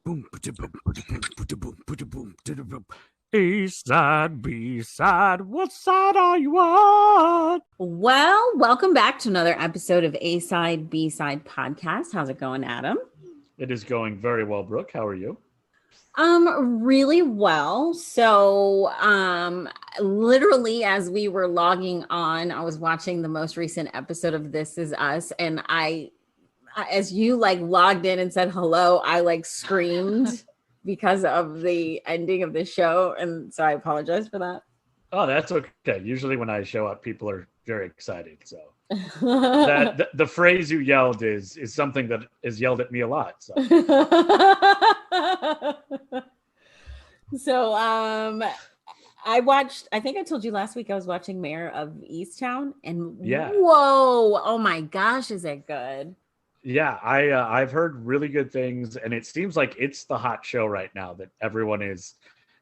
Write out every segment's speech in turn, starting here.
Boom, boom, boom, boom. A side, B side. What side are you on? Well, welcome back to another episode of A Side, B Side podcast. How's it going, Adam? It is going very well, Brooke. How are you? Really well. Literally as we were logging on, I was watching the most recent episode of This Is Us, and as you logged in and said hello, I screamed because of the ending of the show, and so I apologize for that. Oh, that's okay. Usually when I show up, people are very excited. So that the phrase you yelled is something that is yelled at me a lot. So So I watched, I think I told you last week I was watching Mayor of Easttown, and yeah. whoa, oh my gosh, is it good? Yeah, I've heard really good things, and it seems like it's the hot show right now that everyone is.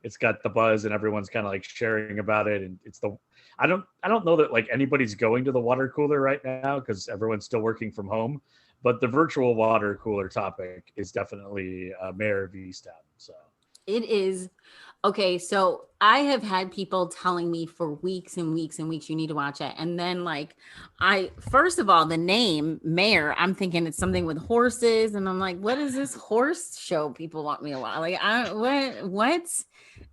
It's got the buzz, and everyone's kind of like sharing about it. And it's the I don't know that like anybody's going to the water cooler right now because everyone's still working from home. But the virtual water cooler topic is definitely Mayor of Easttown. So It is. Okay, so I have had people telling me for weeks and weeks and weeks, you need to watch it. And then first of all, the name Mayor, I'm thinking it's something with horses. And I'm like, what is this horse show people want me to watch? Like, what?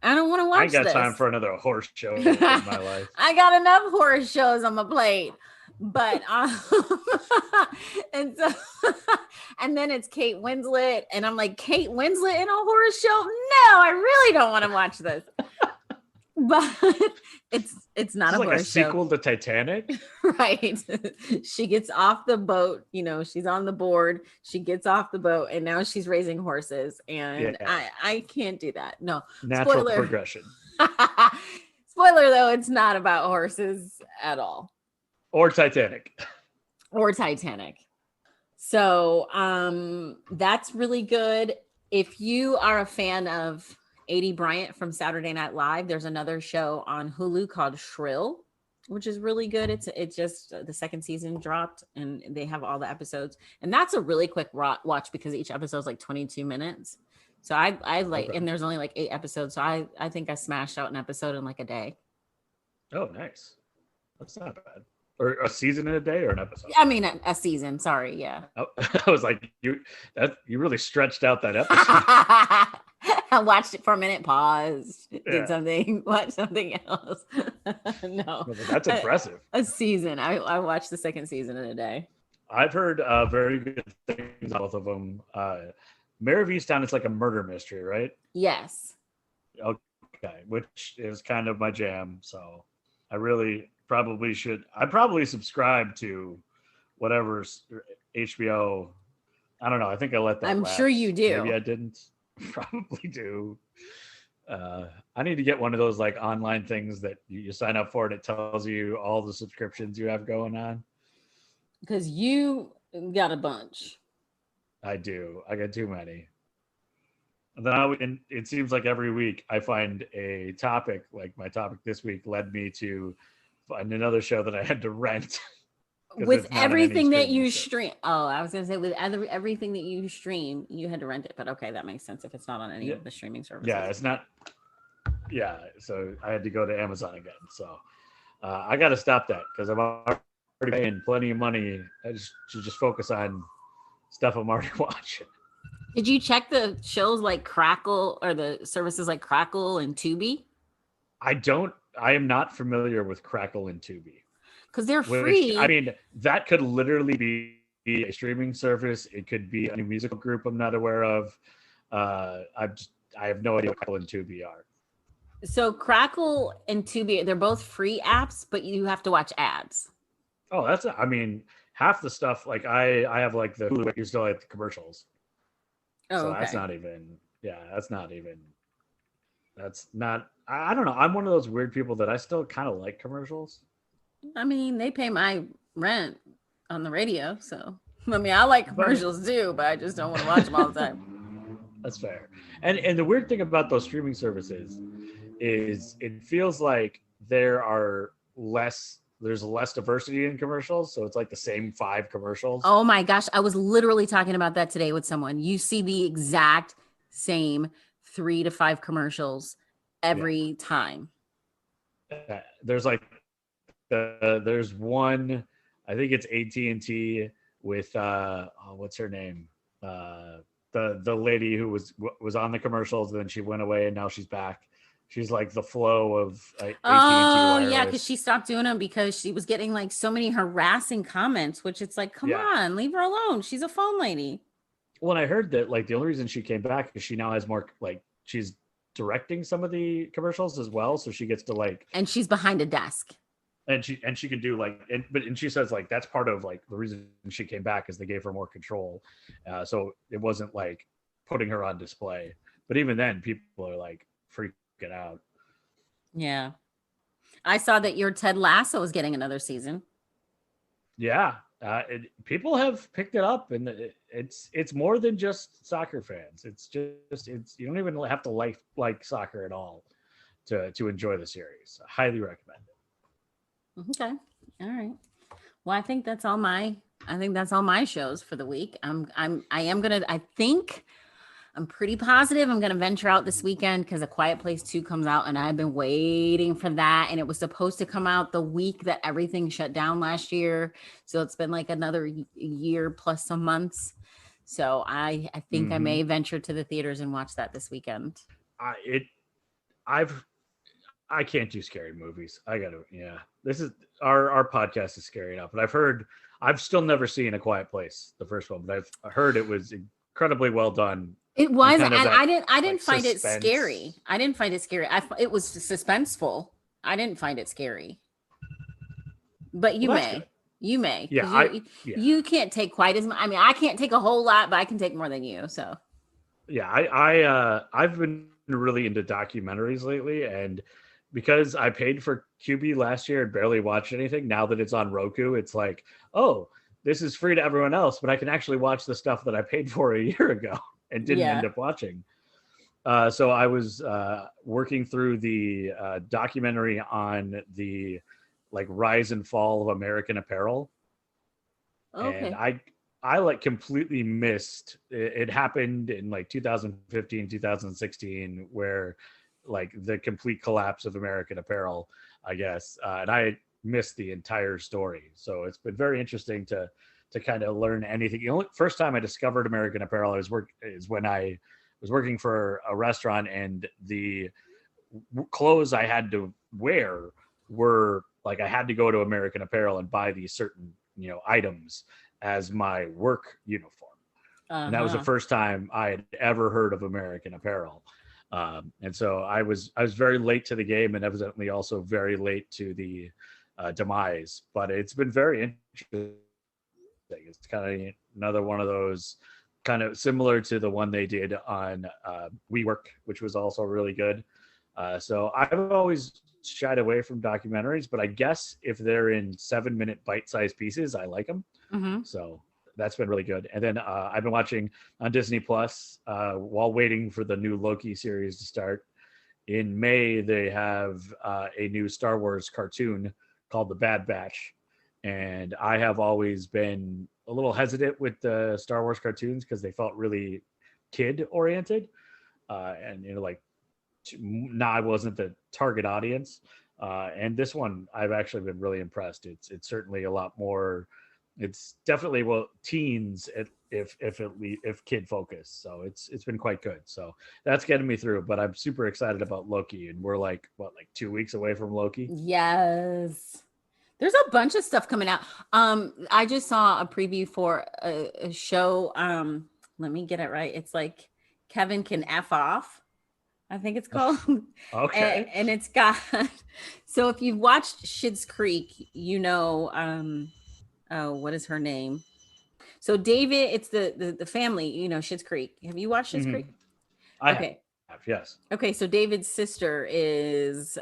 I don't want to I watch ain't got this. time for another horse show in my life. I got enough horse shows on my plate. But and so and then it's Kate Winslet, and I'm like, Kate Winslet in a horror show? No, I really don't want to watch this. But it's not This a is like horror a sequel to Titanic. right? She gets off the boat, she's on the board, she gets off the boat, and now she's raising horses, and Yeah. I can't do that. No. Natural Spoiler. progression. Spoiler though, it's not about horses at all. Or Titanic. Or Titanic. So that's really good. If you are a fan of Adie Bryant from Saturday Night Live, there's another show on Hulu called Shrill, which is really good. It's just the second season dropped, and they have all the episodes, and that's a really quick watch because each episode is like 22 minutes. So I like, Okay. and there's only like 8 episodes, so I think I smashed out an episode in like a day. Oh, nice. That's not bad. Or a season in a day, or an episode? I mean, a season. Sorry, yeah. Oh, I was like, you really stretched out that episode. I watched it for a minute, paused, Yeah. did something, watched something else. No, That's impressive. A season. I watched the second season in a day. I've heard very good things on both of them. Mayor of Easttown is like a murder mystery, right? Yes. Okay, which is kind of my jam. So I really probably should. I probably subscribe to whatever's HBO. I don't know. I think I let that. I'm lapse. sure you do. Maybe I didn't. Probably do. I need to get one of those like online things that you sign up for and it tells you all the subscriptions you have going on. Because you got a bunch. I do. I got too many. And then and it seems like every week I find a topic. Like my topic this week led me to find another show that I had to rent. With everything that you stream. Oh, I was going to say with everything that you stream, you had to rent it. But okay, that makes sense if it's not on any of the streaming services. Yeah, it's not. Yeah, so I had to go to Amazon again. So I got to stop that because I'm already paying plenty of money. I should just focus on stuff I'm already watching. Did you check the shows like Crackle or the services like Crackle and Tubi? I am not familiar with Crackle and Tubi. Because they're free. I mean, that could literally be a streaming service. It could be a new musical group I'm not aware of. I have no idea what Crackle and Tubi are. So Crackle and Tubi, they're both free apps, but you have to watch ads. Oh, I mean, half the stuff, like I have like the Hulu, you still have the commercials. Oh, so okay. That's not, I don't know. I'm one of those weird people that I still kind of like commercials. I mean, they pay my rent on the radio. So, I mean, I like commercials too, but I just don't want to watch them all the time. That's fair. And the weird thing about those streaming services is it feels like there's less diversity in commercials. So it's like the same 5 commercials. Oh my gosh. I was literally talking about that today with someone. You see the exact same 3 to 5 commercials every time. There's like there's one, I think it's AT&T with what's her name, the lady who was on the commercials and then she went away and now she's back. She's like the flow of AT&T wireless. Yeah, because she stopped doing them because she was getting like so many harassing comments, which it's like, come on, leave her alone. She's a phone lady. Well, and I heard that like the only reason she came back is she now has more, like, she's directing some of the commercials as well, so she gets to like, and she's behind a desk. And she can do like, and she says like that's part of like the reason she came back is they gave her more control, so it wasn't like putting her on display. But even then, people are like freaking out. Yeah, I saw that your Ted Lasso is getting another season. Yeah, people have picked it up, and it's more than just soccer fans. It's you don't even have to like soccer at all to enjoy the series. I highly recommend it. Okay. All right. Well, I think that's all my shows for the week. I'm pretty positive I'm gonna venture out this weekend because A Quiet Place 2 comes out, and I've been waiting for that. And it was supposed to come out the week that everything shut down last year. So it's been like another year plus some months. So I think I may venture to the theaters and watch that this weekend. I can't do scary movies. This is our podcast is scary enough, but I've still never seen A Quiet Place, the first one, but I've heard it was incredibly well done. It was, and I didn't find it scary. I didn't find it scary. It was suspenseful. I didn't find it scary. But you may. Yeah, you can't take quite as much. I mean, I can't take a whole lot, but I can take more than you. So yeah, I've been really into documentaries lately, and because I paid for QB last year and barely watched anything, now that it's on Roku, it's like, oh, this is free to everyone else, but I can actually watch the stuff that I paid for a year ago and didn't end up watching. So I was working through the documentary on the like rise and fall of American Apparel. Okay. And I like completely missed it happened in like 2015, 2016, where like the complete collapse of American Apparel, I guess. And I missed the entire story. So it's been very interesting to kind of learn anything. The only first time I discovered American Apparel is when I was working for a restaurant, and the clothes I had to wear were like, I had to go to American Apparel and buy these certain, items as my work uniform. And that was the first time I had ever heard of American Apparel. And so I was very late to the game, and evidently also very late to the demise, but it's been very interesting. It's kind of another one of those, kind of similar to the one they did on WeWork, which was also really good. So I've always shied away from documentaries, but I guess if they're in 7-minute bite-sized pieces, I like them. So that's been really good. And then I've been watching on Disney Plus while waiting for the new Loki series to start. In May, they have a new Star Wars cartoon called The Bad Batch. And I have always been a little hesitant with the Star Wars cartoons because they felt really kid-oriented. And, like, I wasn't the target audience. And this one, I've actually been really impressed. It's certainly a lot more... It's definitely teens if kid focused. So it's been quite good. So that's getting me through. But I'm super excited about Loki, and we're like 2 weeks away from Loki. Yes, there's a bunch of stuff coming out. I just saw a preview for a show. Let me get it right. It's like Kevin Can F Off, I think it's called. Okay. And it's got. So if you've watched Schitt's Creek, what is her name? So David, it's the family, Schitt's Creek. Have you watched Schitt's Creek? I have, yes. Okay, so David's sister is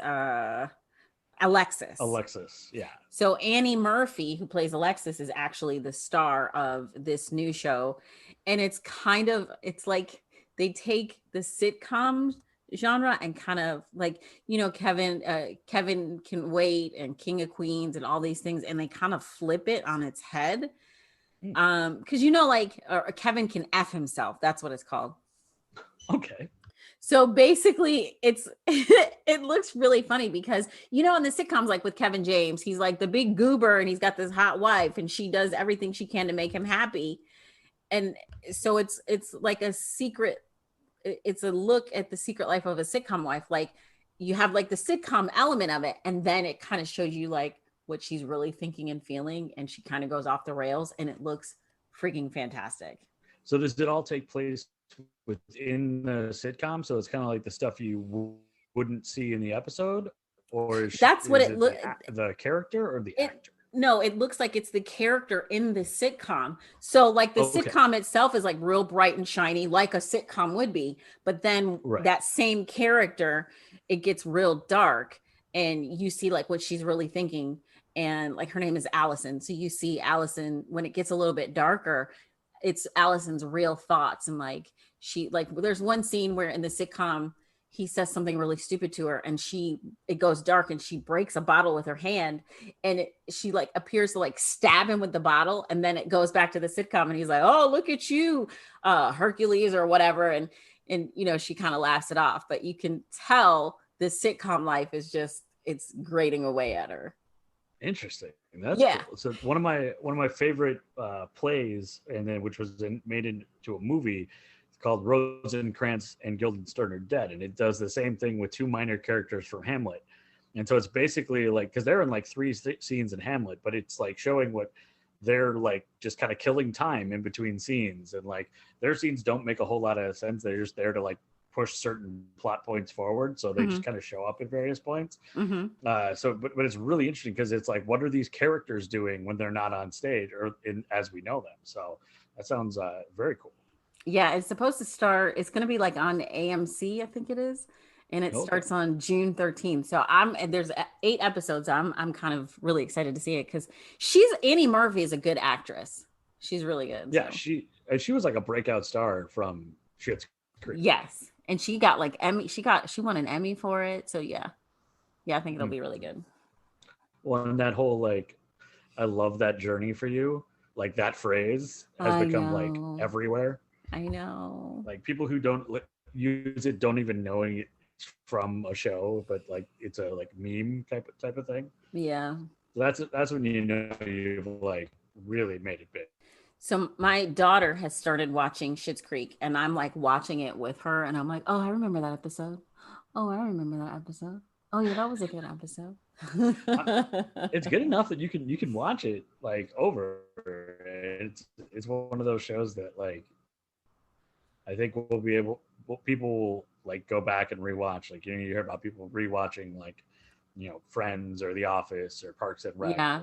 Alexis. Yeah. So Annie Murphy, who plays Alexis, is actually the star of this new show. And it's like they take the sitcom genre and kind of like, Kevin Can Wait and King of Queens and all these things, and they kind of flip it on its head. Because Kevin Can F himself. That's what it's called. Okay. So basically, it's it looks really funny because you know in the sitcoms like with Kevin James, he's like the big goober and he's got this hot wife and she does everything she can to make him happy. And so it's like a secret, it's a look at the secret life of a sitcom wife. Like you have like the sitcom element of it and then it kind of shows you like what she's really thinking and feeling and she kind of goes off the rails and it looks freaking fantastic. So does it all take place within the sitcom? So it's kind of like the stuff you wouldn't see in the episode, or That's what is it it look the character or the it actor? no, it looks like it's the character in the sitcom. So like the Oh, okay. sitcom itself is like real bright and shiny like a sitcom would be, but then Right. that same character it gets real dark and you see like what she's really thinking and like her name is Allison. So you see Allison when it gets a little bit darker, it's Allison's real thoughts and like she like there's one scene where in the sitcom he says something really stupid to her and it goes dark and she breaks a bottle with her hand and she like appears to like stab him with the bottle and then it goes back to the sitcom and he's like, oh look at you, Hercules or whatever, and you know she kind of laughs it off but you can tell this sitcom life is just it's grating away at her. Interesting. That's Yeah. cool. So one of my favorite plays, and then which was made into a movie. It's called Rosencrantz and Guildenstern Are Dead, and it does the same thing with two minor characters from Hamlet. And so it's basically like because they're in like three scenes in Hamlet, but it's like showing what they're like just kind of killing time in between scenes, and like their scenes don't make a whole lot of sense. They're just there to like push certain plot points forward, so they Mm-hmm. just kind of show up at various points. Mm-hmm. But it's really interesting because it's like, what are these characters doing when they're not on stage or as we know them? So that sounds very cool. Yeah, it's supposed to start. It's going to be like on AMC, I think it is, and it Okay. starts on June 13th. So and there's 8 episodes. I'm kind of really excited to see it because Annie Murphy is a good actress. She's really good. Yeah, So she was like a breakout star from Schitt's Creek. yes, and she got like Emmy. She won an Emmy for it. So yeah, I think it'll Mm. be really good. Well, and that whole like, I love that journey for you. Like that phrase has I become like know. everywhere. I know. Like people who don't use it don't even know it's from a show, but like it's a like meme type of thing. Yeah. So that's when you know you've like really made it big. So my daughter has started watching Schitt's Creek, and I'm like watching it with her, and I'm like, oh, I remember that episode. Oh, I remember that episode. Oh yeah, that was a good episode. It's good enough that you can watch it like over. It's one of those shows that like I think people will like go back and rewatch. Like you hear about people rewatching like Friends or The Office or Parks and Rec. Yeah.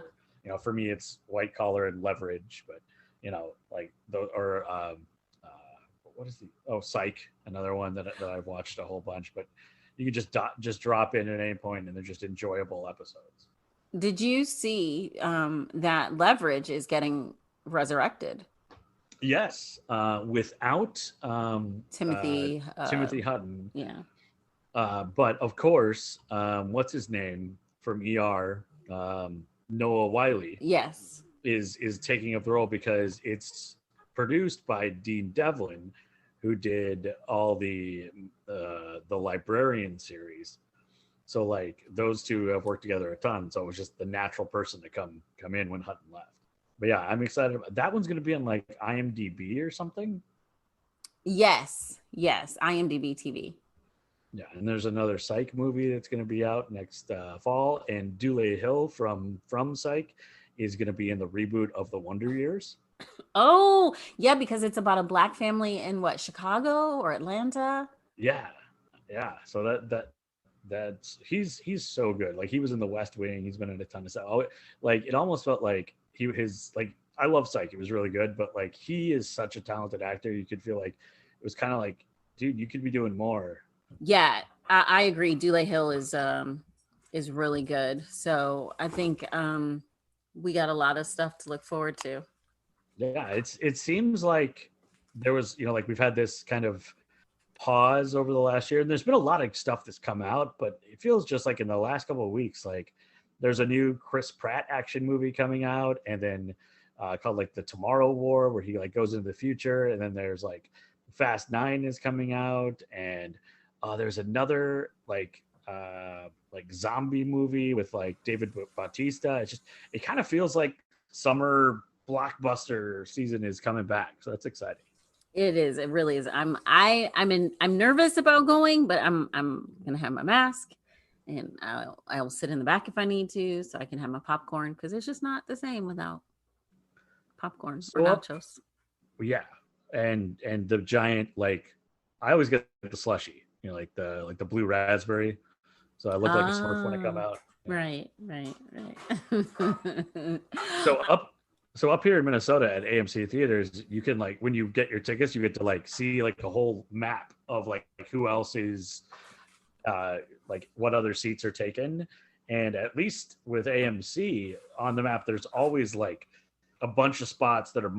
Or, for me it's White Collar and Leverage, but like those or what is Psych, another one that I've watched a whole bunch. But you can just drop in at any point and they're just enjoyable episodes. Did you see that Leverage is getting resurrected? Yes, without Timothy. Timothy Hutton. Yeah. But of course, what's his name from ER? Noah Wiley Yes. is taking up the role because it's produced by Dean Devlin, who did all the Librarian series. So like those two have worked together a ton. So it was just the natural person to come in when Hutton left. But yeah, I'm excited about that. One's going to be on like IMDb or something. Yes. IMDb TV. Yeah, and there's another Psych movie that's going to be out next fall, and Dule Hill from Psych is going to be in the reboot of The Wonder Years. Oh, yeah, because it's about a Black family in what, Chicago or Atlanta? Yeah. So that's he's so good. Like he was in The West Wing. He's been in a ton of stuff. Like it almost felt like his like I love Psych. It was really good, but like he is such a talented actor. You could feel like it was kind of like, dude, you could be doing more. Yeah, I agree. Dule Hill is really good. So I think we got a lot of stuff to look forward to. Yeah, it seems like there was, like we've had this kind of pause over the last year, and there's been a lot of stuff that's come out, but it feels just like in the last couple of weeks, like there's a new Chris Pratt action movie coming out, and then called like The Tomorrow War, where he like goes into the future, and then there's like Fast 9 is coming out, and there's another like zombie movie with like David Bautista. It kind of feels like summer blockbuster season is coming back, so that's exciting. It is. It really is. I'm nervous about going, but I'm gonna have my mask, and I'll sit in the back if I need to, so I can have my popcorn because it's just not the same without popcorn or So up, nachos. yeah, and the giant like I always get the slushy, like the blue raspberry. So I look like a Smurf when I come Ah, out. Yeah. right. So up here in Minnesota at AMC theaters, you can like when you get your tickets, you get to like see like a whole map of like who else is like what other seats are taken. And at least with AMC on the map, there's always like a bunch of spots that are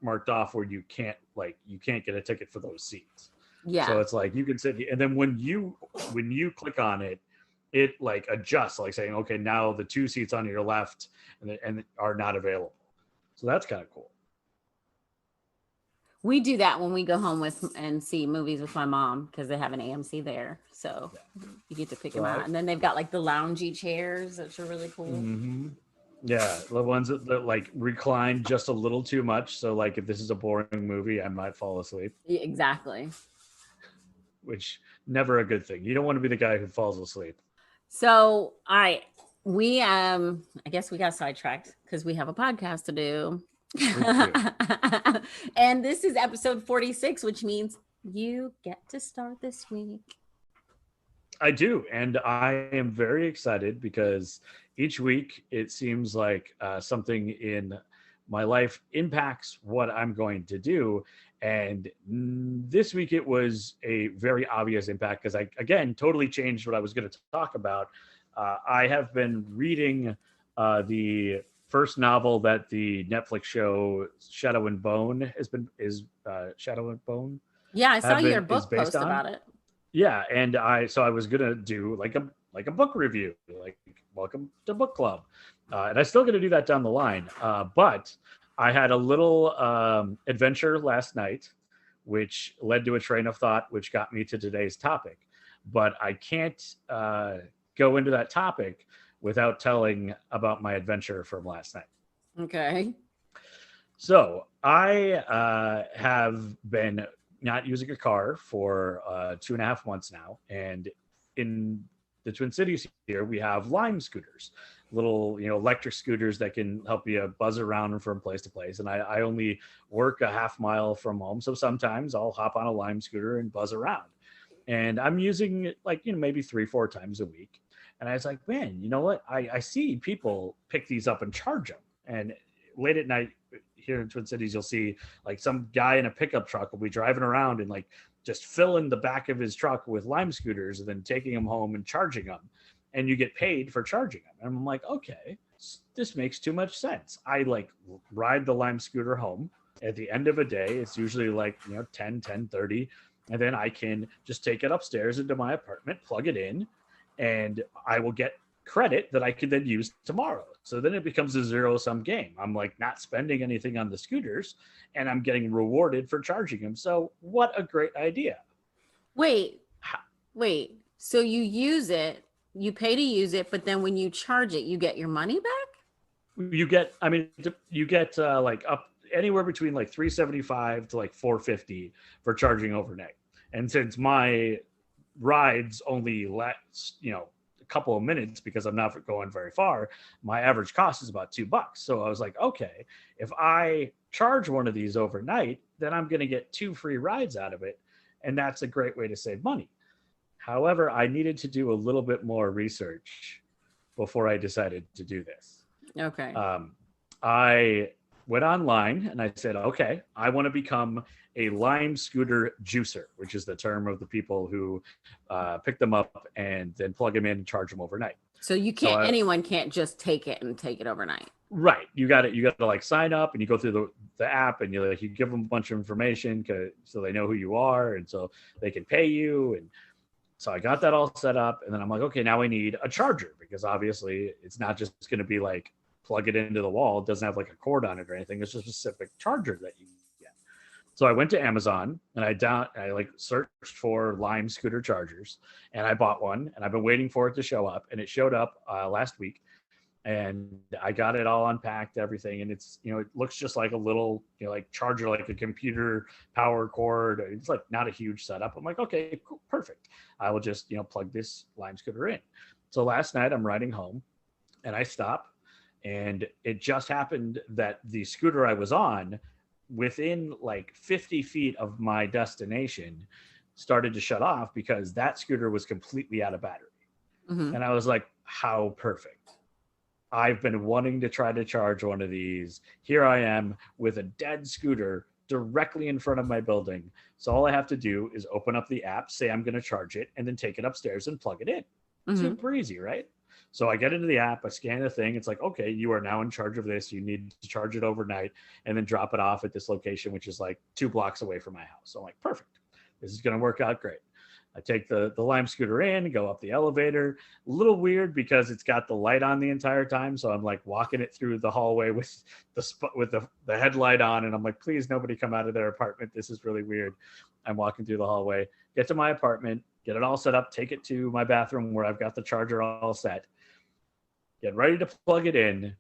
marked off where you can't get a ticket for those seats. So Yeah. it's like you can sit, and then when you click on it, it like adjusts, like saying, okay, now the two seats on your left and are not available. So that's kind of cool. We do that when we go home with and see movies with my mom because they have an AMC there. So Yeah. you get to pick So them out. And then they've got like the loungy chairs, which are really cool. mm-hmm. Yeah, the ones that like recline just a little too much. So like if this is a boring movie, I might fall asleep, Yeah, exactly. which never a good thing. You don't want to be the guy who falls asleep. So, all right. We I guess we got sidetracked because we have a podcast to do. We do. And this is episode 46, which means you get to start this week. I do, and I am very excited because each week it seems like something in my life impacts what I'm going to do. And this week it was a very obvious impact because I, again, totally changed what I was going to talk about. I have been reading the first novel that the Netflix show Shadow and Bone is Shadow and Bone. Yeah, I saw your Is book based post on. about it. Yeah, and I was gonna do like a book review, like welcome to book club, and I still gonna do that down the line. But I had a little adventure last night, which led to a train of thought, which got me to today's topic. But I can't go into that topic without telling about my adventure from last night. Okay. So I have been not using a car for 2.5 months now. And in the Twin Cities here, we have Lime scooters, little, electric scooters that can help you buzz around from place to place. And I only work a half mile from home. So sometimes I'll hop on a Lime scooter and buzz around. And I'm using it like, maybe 3-4 times a week. And I was like, man, you know what? I see people pick these up and charge them. And late at night here in Twin Cities, you'll see like some guy in a pickup truck will be driving around and like just filling the back of his truck with Lime scooters and then taking them home and charging them. And you get paid for charging them. And I'm like, okay, this makes too much sense. I like ride the Lime scooter home. At the end of a day, it's usually like, 10:30. And then I can just take it upstairs into my apartment, plug it in, and I will get credit that I could then use tomorrow. So then it becomes a zero-sum game. I'm like not spending anything on the scooters and I'm getting rewarded for charging them. So what a great idea. Wait. So you use it, you pay to use it, but then when you charge it, you get your money back? You get like up anywhere between like $375 to like $450 for charging overnight. And since my rides only last, a couple of minutes because I'm not going very far, my average cost is about $2. So I was like, okay, if I charge one of these overnight, then I'm going to get 2 free rides out of it. And that's a great way to save money. However, I needed to do a little bit more research before I decided to do this. Okay. I went online and I said, okay, I want to become a Lime scooter juicer, which is the term of the people who pick them up and then plug them in and charge them overnight. So you can't, anyone can't just take it and take it overnight. Right. You got to like sign up and you go through the app and you give them a bunch of information so they know who you are and so they can pay you. And so I got that all set up and then I'm like, okay, now I need a charger because obviously it's not just going to be like plug it into the wall. It doesn't have like a cord on it or anything. It's just a specific charger that you get. So I went to Amazon and I like searched for Lime scooter chargers, and I bought one, and I've been waiting for it to show up, and it showed up last week, and I got it all unpacked, everything, and it's, it looks just like a little, like charger, like a computer power cord. It's like not a huge setup. I'm like, okay, cool, perfect. I will just plug this Lime scooter in. So last night I'm riding home, and I stop, and it just happened that the scooter I was on, within like 50 feet of my destination, started to shut off because that scooter was completely out of battery. Mm-hmm. And I was like, how perfect. I've been wanting to try to charge one of these. Here I am with a dead scooter directly in front of my building. So all I have to do is open up the app, say I'm going to charge it, and then take it upstairs and plug it in. Mm-hmm. Super easy, right? So I get into the app, I scan the thing. It's like, okay, you are now in charge of this. You need to charge it overnight and then drop it off at this location, which is like 2 blocks away from my house. So I'm like, perfect. This is going to work out great. I take the Lime scooter in, go up the elevator. A little weird because it's got the light on the entire time. So I'm like walking it through the hallway with the headlight on. And I'm like, please, nobody come out of their apartment. This is really weird. I'm walking through the hallway, get to my apartment, get it all set up, take it to my bathroom where I've got the charger all set, get ready to plug it in,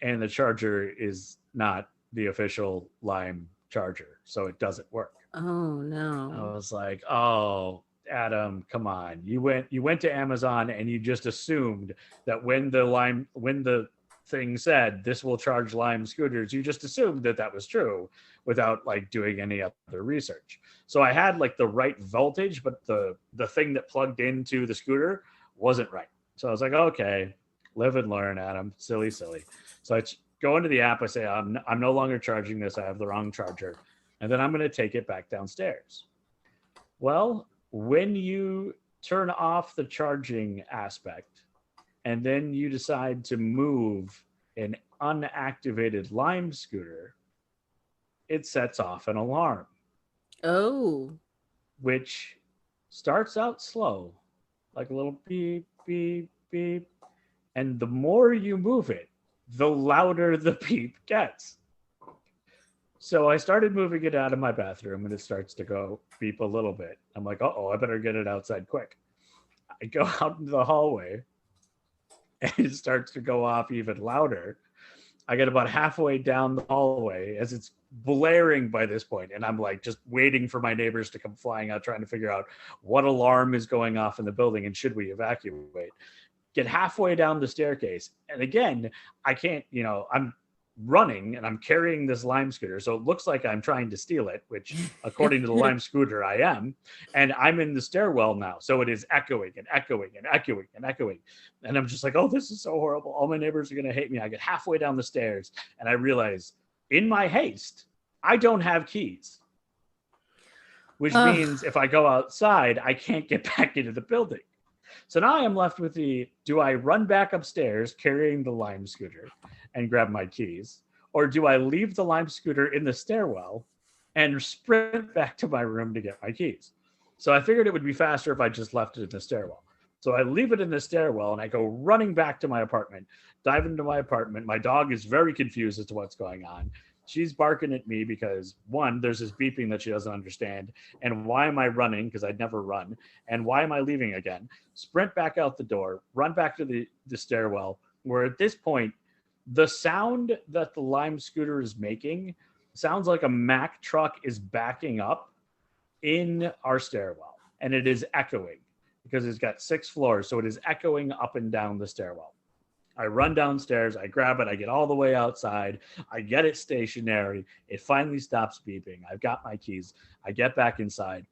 and the charger is not the official Lime charger, so it doesn't work. Oh no. I was like, oh, Adam, come on. You went to Amazon and you just assumed that when the thing said this will charge Lime scooters, you just assumed that was true without like doing any other research. So I had like the right voltage, but the thing that plugged into the scooter wasn't right. So I was like, okay, live and learn, Adam. Silly. So I go into the app. I say, I'm no longer charging this. I have the wrong charger. And then I'm going to take it back downstairs. Well, when you turn off the charging aspect and then you decide to move an unactivated Lime scooter, it sets off an alarm. Oh. Which starts out slow, like a little beep, beep, beep. And the more you move it, the louder the beep gets. So I started moving it out of my bathroom and it starts to go beep a little bit. I'm like, I better get it outside quick. I go out into the hallway and it starts to go off even louder. I get about halfway down the hallway as it's blaring by this point, and I'm like just waiting for my neighbors to come flying out, trying to figure out what alarm is going off in the building and should we evacuate. Get halfway down the staircase, and again, I can't, I'm running and I'm carrying this Lime scooter, so it looks like I'm trying to steal it, which according to the Lime scooter I am, and I'm in the stairwell now, so it is echoing and echoing and echoing and echoing, and I'm just like, oh, this is so horrible, all my neighbors are going to hate me. I get halfway down the stairs and I realize in my haste I don't have keys, which means if I go outside I can't get back into the building. So now I am left with do I run back upstairs carrying the Lime scooter and grab my keys, or do I leave the Lime scooter in the stairwell and sprint back to my room to get my keys? So I figured it would be faster if I just left it in the stairwell. So I leave it in the stairwell and I go running back to my apartment, dive into my apartment. My dog is very confused as to what's going on. She's barking at me because, one, there's this beeping that she doesn't understand. And why am I running? Because I'd never run. And why am I leaving again? Sprint back out the door, run back to the stairwell, where at this point, the sound that the Lime scooter is making sounds like a Mack truck is backing up in our stairwell. And it is echoing because it's got 6 floors. So it is echoing up and down the stairwell. I run downstairs, I grab it, I get all the way outside, I get it stationary, it finally stops beeping, I've got my keys, I get back inside,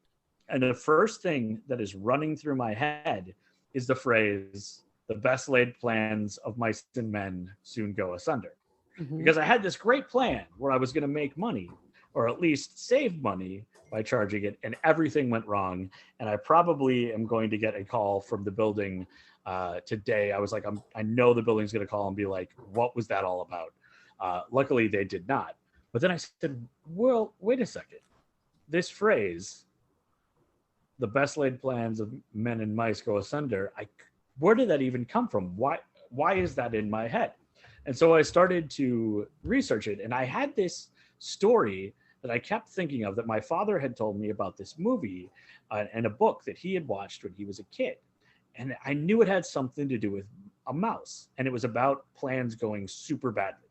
and the first thing that is running through my head is the phrase, the best laid plans of mice and men soon go asunder. Mm-hmm. Because I had this great plan where I was going to make money, or at least save money by charging it, and everything went wrong, and I probably am going to get a call from the building today. I was like, I know the building's going to call and be like, what was that all about? Luckily, they did not. But then I said, well, wait a second. This phrase, the best laid plans of men and mice go asunder, where did that even come from? Why is that in my head? And so I started to research it. And I had this story that I kept thinking of that my father had told me about this movie and a book that he had watched when he was a kid. And I knew it had something to do with a mouse, and it was about plans going super badly.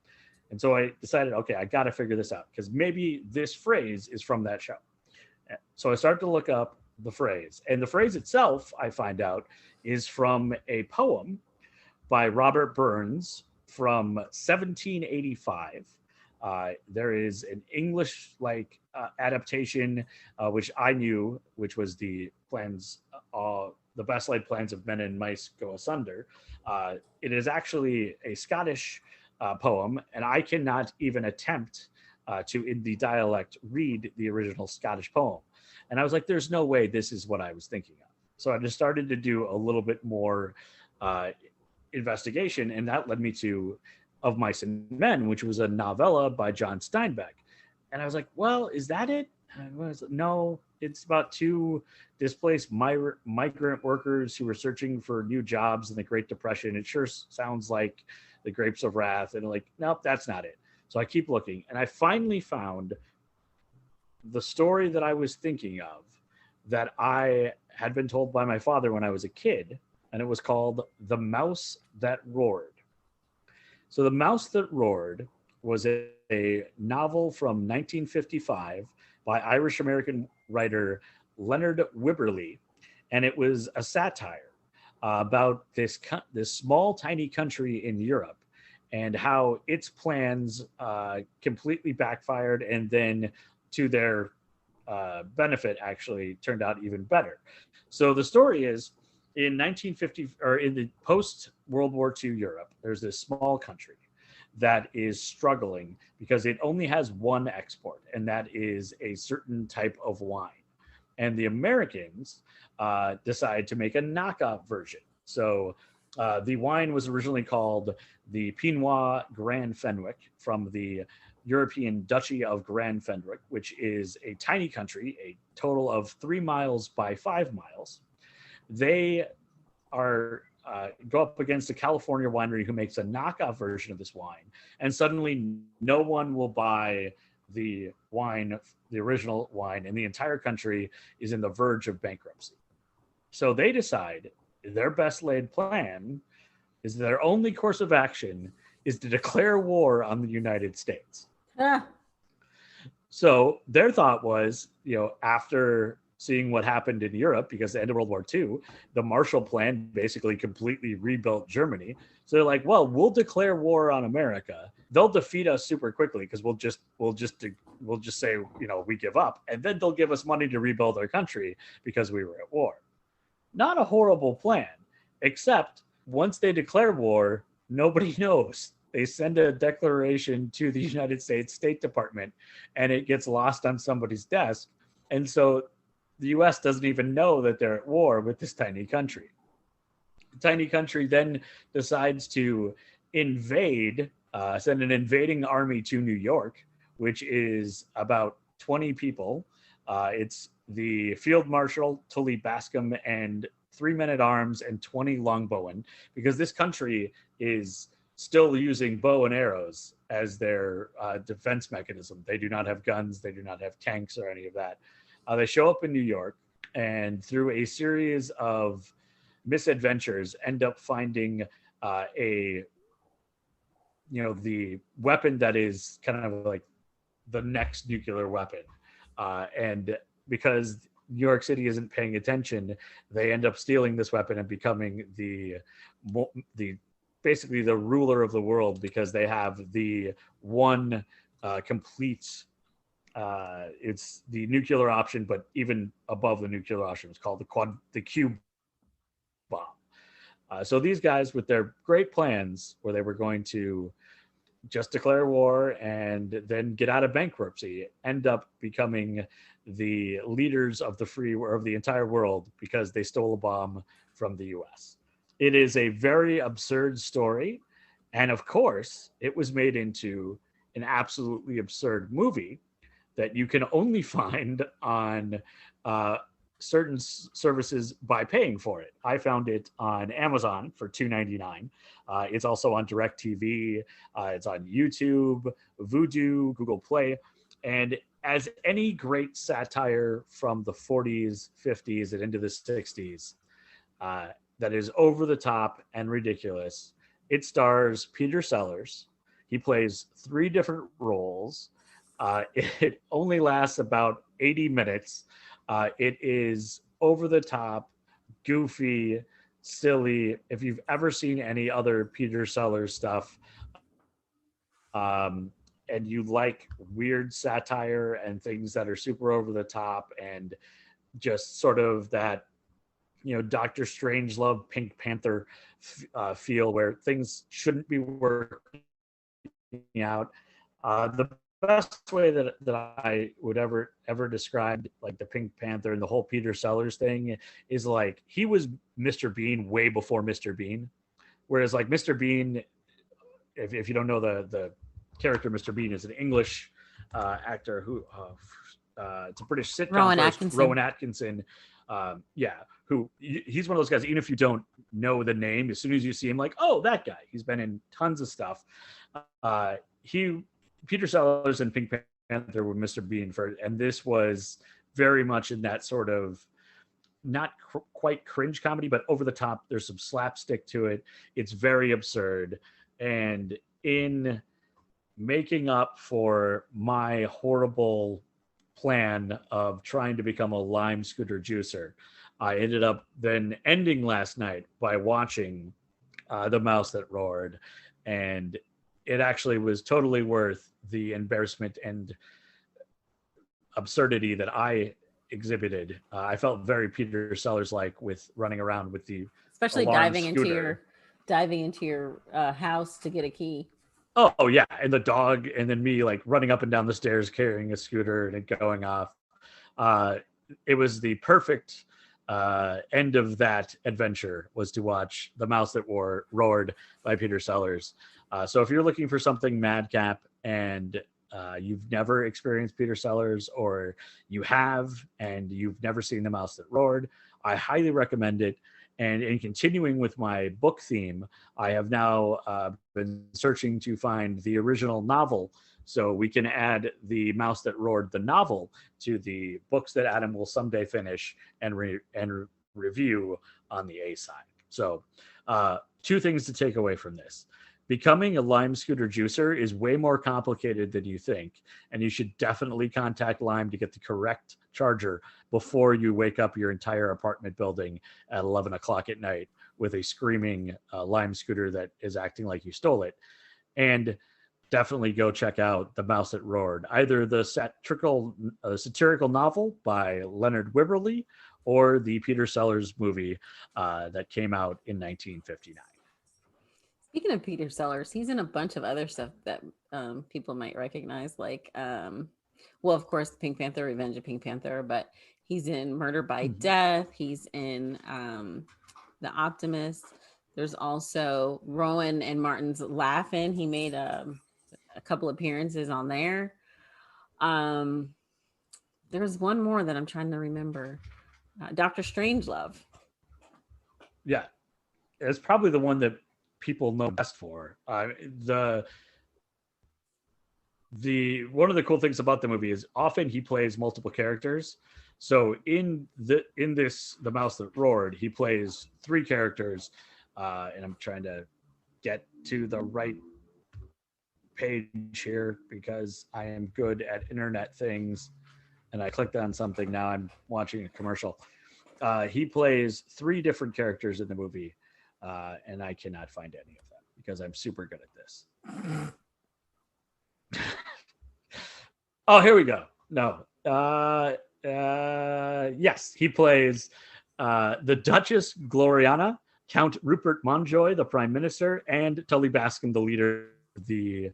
And so I decided, okay, I got to figure this out because maybe this phrase is from that show. So I started to look up the phrase, and the phrase itself, I find out, is from a poem by Robert Burns from 1785. There is an English adaptation, which I knew, which was the best laid plans of men and mice go asunder. It is actually a Scottish poem, and I cannot even attempt to, in the dialect, read the original Scottish poem. And I was like, there's no way this is what I was thinking of. So I just started to do a little bit more investigation, and that led me to Of Mice and Men, which was a novella by John Steinbeck. And I was like, well, is that it? No, it's about two displaced migrant workers who were searching for new jobs in the Great Depression. It sure sounds like The Grapes of Wrath. And like, nope, that's not it. So I keep looking, and I finally found the story that I was thinking of that I had been told by my father when I was a kid, and it was called The Mouse That Roared. So The Mouse That Roared was a novel from 1955 by Irish-American writer Leonard Wibberley, and it was a satire about this small, tiny country in Europe and how its plans completely backfired, and then to their benefit actually turned out even better. So the story is, in 1950, or in the post-World War II Europe, there's this small country that is struggling because it only has one export, and that is a certain type of wine. And the Americans decide to make a knockoff version. So the wine was originally called the Pinot Grand Fenwick from the European Duchy of Grand Fenwick, which is a tiny country, a total of 3 miles by 5 miles. They are go up against a California winery who makes a knockoff version of this wine, and suddenly no one will buy the wine, the original wine, and the entire country is in the verge of bankruptcy. So they decide their best laid plan is their only course of action is to declare war on the United States. So their thought was, after seeing what happened in Europe, because at the end of World War II, the Marshall Plan basically completely rebuilt Germany. So they're like, well, we'll declare war on America. They'll defeat us super quickly because we'll just say, we give up, and then they'll give us money to rebuild our country because we were at war. Not a horrible plan, except once they declare war, nobody knows. They send a declaration to the United States State Department, and it gets lost on somebody's desk. And so the U.S. doesn't even know that they're at war with this tiny country. The tiny country then decides to send an invading army to New York, which is about 20 people. It's the Field Marshal, Tully Bascom, and 3 men-at-arms and 20 longbowmen, because this country is still using bow and arrows as their defense mechanism. They do not have guns. They do not have tanks or any of that. They show up in New York, and through a series of misadventures, end up finding the weapon that is kind of like the next nuclear weapon. And because New York City isn't paying attention, they end up stealing this weapon and becoming basically the ruler of the world, because they have the one complete. It's the nuclear option, but even above the nuclear option, it's called the Q bomb. So these guys, with their great plans, where they were going to just declare war and then get out of bankruptcy, end up becoming the leaders of the entire world because they stole a bomb from the U.S. It is a very absurd story, and of course, it was made into an absolutely absurd movie that you can only find on certain services by paying for it. I found it on Amazon for $2.99. It's also on DirecTV. It's on YouTube, Vudu, Google Play. And as any great satire from the 40s, 50s, and into the 60s that is over the top and ridiculous. It stars Peter Sellers. He plays three different roles. It only lasts about 80 minutes. It is over the top, goofy, silly. If you've ever seen any other Peter Sellers stuff, and you like weird satire and things that are super over the top and just sort of that, Doctor Strangelove, Pink Panther feel where things shouldn't be working out. The best way that I would ever describe like the Pink Panther and the whole Peter Sellers thing is like he was Mr. Bean way before Mr. Bean, whereas like Mr. Bean, if you don't know the character Mr. Bean is an English actor who it's a British sitcom Rowan first. Atkinson. Rowan Atkinson, he's one of those guys. Even if you don't know the name, as soon as you see him, like, oh, that guy. He's been in tons of stuff. Peter Sellers and Pink Panther were Mr. Bean and this was very much in that sort of not quite cringe comedy, but over the top. There's some slapstick to it. It's very absurd, and in making up for my horrible plan of trying to become a lime scooter juicer, I ended up then ending last night by watching The Mouse That Roared, and it actually was totally worth the embarrassment and absurdity that I exhibited. I felt very Peter Sellers like with running around with the especially diving scooter. into your house to get a key. Oh yeah, and the dog, and then me like running up and down the stairs carrying a scooter and it going off. It was the perfect end of that adventure was to watch The Mouse That Roared by Peter Sellers. So if you're looking for something madcap and you've never experienced Peter Sellers, or you have and you've never seen The Mouse That Roared, I highly recommend it. And in continuing with my book theme, I have now been searching to find the original novel so we can add The Mouse That Roared, the novel, to the books that Adam will someday finish and review on the A side. So two things to take away from this. Becoming a Lime scooter juicer is way more complicated than you think, and you should definitely contact Lime to get the correct charger before you wake up your entire apartment building at 11 o'clock at night with a screaming Lime scooter that is acting like you stole it. And definitely go check out The Mouse That Roared, either the satirical novel by Leonard Wibberley or the Peter Sellers movie that came out in 1959. Speaking of Peter Sellers, he's in a bunch of other stuff that people might recognize, like, well, of course, Pink Panther, Revenge of Pink Panther, but he's in Murder by Death. He's in The Optimist. There's also Rowan and Martin's Laugh-In. He made a couple appearances on there. There's one more that I'm trying to remember. Dr. Strangelove. Yeah, it's probably the one that people know best for. The one of the cool things about the movie is often he plays multiple characters. So in The Mouse That Roared, he plays three characters, and I'm trying to get to the right page here because I am good at internet things, and I clicked on something. Now I'm watching a commercial. He plays three different characters in the movie, and I cannot find any of them because I'm super good at this. Oh, here we go. No. Yes, he plays the Duchess Gloriana, Count Rupert Montjoy, the Prime Minister, and Tully Baskin, the leader of the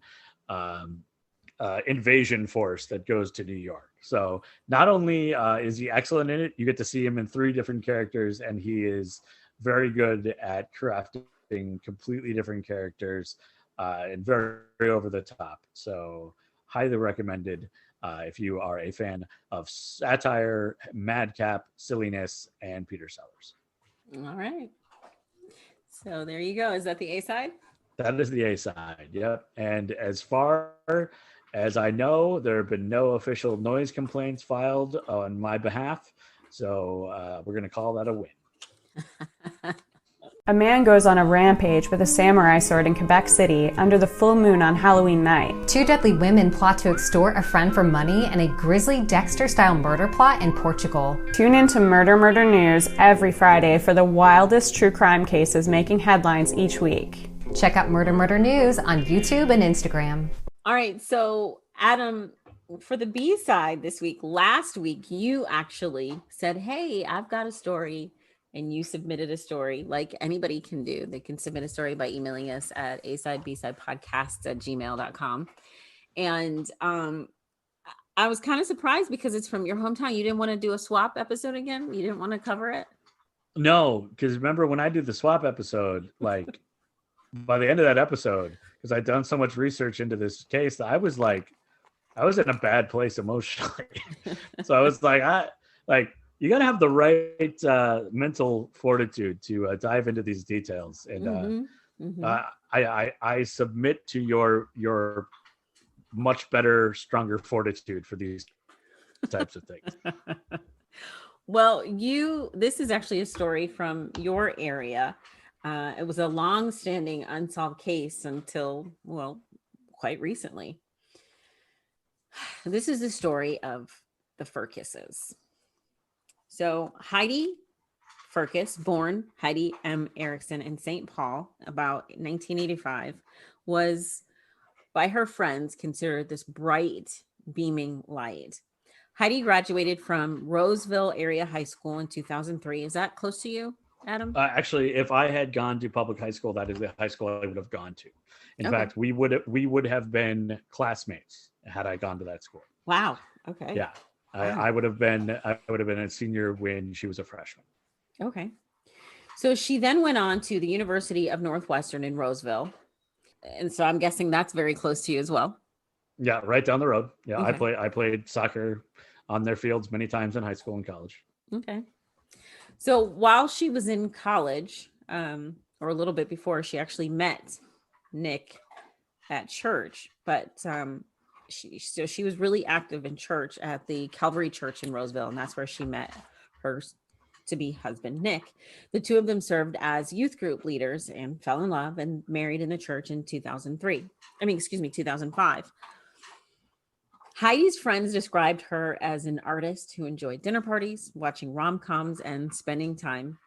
invasion force that goes to New York. So not only is he excellent in it, you get to see him in three different characters, and he is very good at crafting completely different characters and very, very over the top. So highly recommended if you are a fan of satire, madcap, silliness, and Peter Sellers. All right. So there you go. Is that the A side? That is the A side. Yep. And as far As I know, there have been no official noise complaints filed on my behalf, so we're going to call that a win. A man goes on a rampage with a samurai sword in Quebec City under the full moon on Halloween night. Two deadly women plot to extort a friend for money in a grisly Dexter-style murder plot in Portugal. Tune in to Murder Murder News every Friday for the wildest true crime cases making headlines each week. Check out Murder Murder News on YouTube and Instagram. All right, so Adam, for the B-side this week, last week, you actually said, hey, I've got a story. And you submitted a story like anybody can do. They can submit a story by emailing us at asidebsidepodcasts@gmail.com. And I was kind of surprised because it's from your hometown. You didn't want to do a swap episode again? You didn't want to cover it? No, because remember when I did the swap episode, like by the end of that episode, because I'd done so much research into this case, I was in a bad place emotionally. So I was like, you got to have the right mental fortitude to dive into these details. And I submit to your much better, stronger fortitude for these types of things. Well, this is actually a story from your area. It was a long-standing unsolved case until, well, quite recently. This is the story of the Furkisses. So Heidi Furkis, born Heidi M. Erickson in St. Paul about 1985, was by her friends considered this bright, beaming light. Heidi graduated from Roseville Area High School in 2003. Is that close to you, Adam? Actually, if I had gone to public high school, that is the high school I would have gone to. In fact, we would have been classmates had I gone to that school. Wow. Okay. Yeah. I would have been a senior when she was a freshman. Okay. So she then went on to the University of Northwestern in Roseville. And so I'm guessing that's very close to you as well. Yeah, right down the road. Yeah, Okay. I played soccer on their fields many times in high school and college. Okay. So while she was in college, or a little bit before, she actually met Nick at church, but she was really active in church at the Calvary Church in Roseville, and that's where she met her to-be husband, Nick. The two of them served as youth group leaders and fell in love and married in the church in 2005. Heidi's friends described her as an artist who enjoyed dinner parties, watching rom-coms, and spending time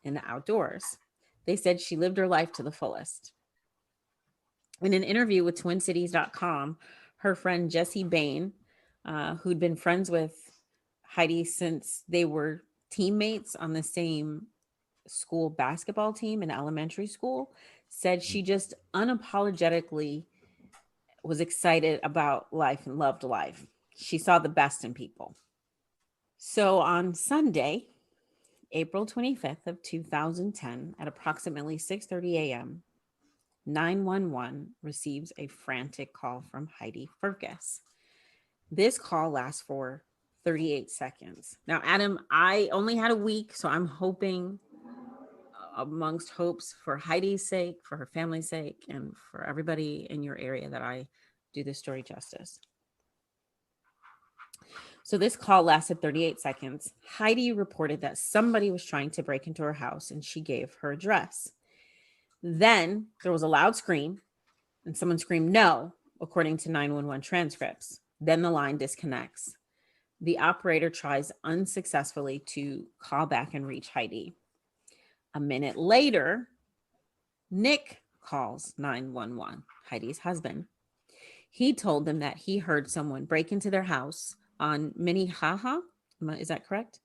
in the outdoors. They said she lived her life to the fullest. In an interview with TwinCities.com, her friend Jessie Bain, who'd been friends with Heidi since they were teammates on the same school basketball team in elementary school, said she just unapologetically was excited about life and loved life. She saw the best in people. So on Sunday, April 25th of 2010, at approximately 6:30 a.m., 911 receives a frantic call from Heidi Furkis. This call lasts for 38 seconds. Now, Adam, I only had a week, so I'm hoping, amongst hopes for Heidi's sake, for her family's sake, and for everybody in your area, that I do this story justice. So this call lasted 38 seconds. Heidi reported that somebody was trying to break into her house, and she gave her address. Then there was a loud scream, and someone screamed no, according to 911 transcripts. Then the line disconnects. The operator tries unsuccessfully to call back and reach Heidi. A minute later, Nick calls 911, Heidi's husband. He told them that he heard someone break into their house on Minnehaha. Is that correct?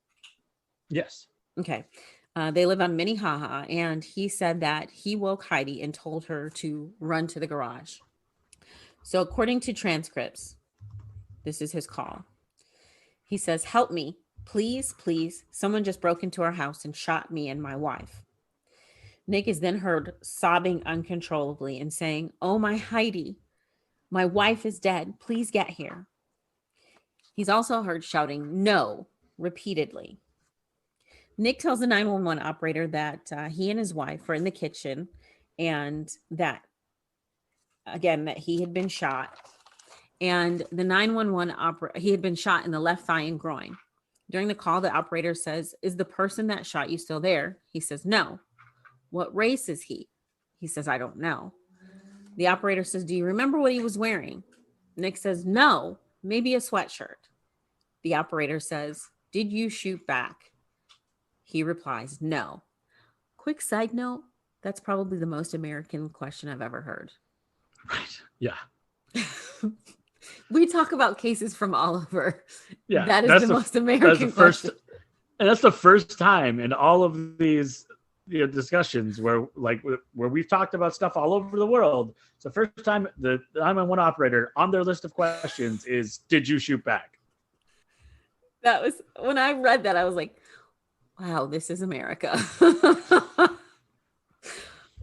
Yes. Okay. They live on Minnehaha, and he said that he woke Heidi and told her to run to the garage. So according to transcripts, this is his call. He says, "Help me, please, please. Someone just broke into our house and shot me and my wife." Nick is then heard sobbing uncontrollably and saying, "Oh, my Heidi, my wife is dead. Please get here." He's also heard shouting "no" repeatedly. Nick tells the 911 operator that he and his wife were in the kitchen, and that, again, that he had been shot, And the 911 operator, he had been shot in the left thigh and groin. During the call, the operator says, "Is the person that shot you still there?" He says, "No." "What race is he?" He says, "I don't know." The operator says, "Do you remember what he was wearing?" Nick says, "No, maybe a sweatshirt." The operator says, "Did you shoot back?" He replies, "No." Quick side note, that's probably the most American question I've ever heard. Right. Yeah. We talk about cases from all over. Yeah. That is the most American question. And that's the first time in all of these discussions where we've talked about stuff all over the world. It's the first time the 911 operator on their list of questions is, "Did you shoot back?" That was when I read that, I was like, wow, this is America.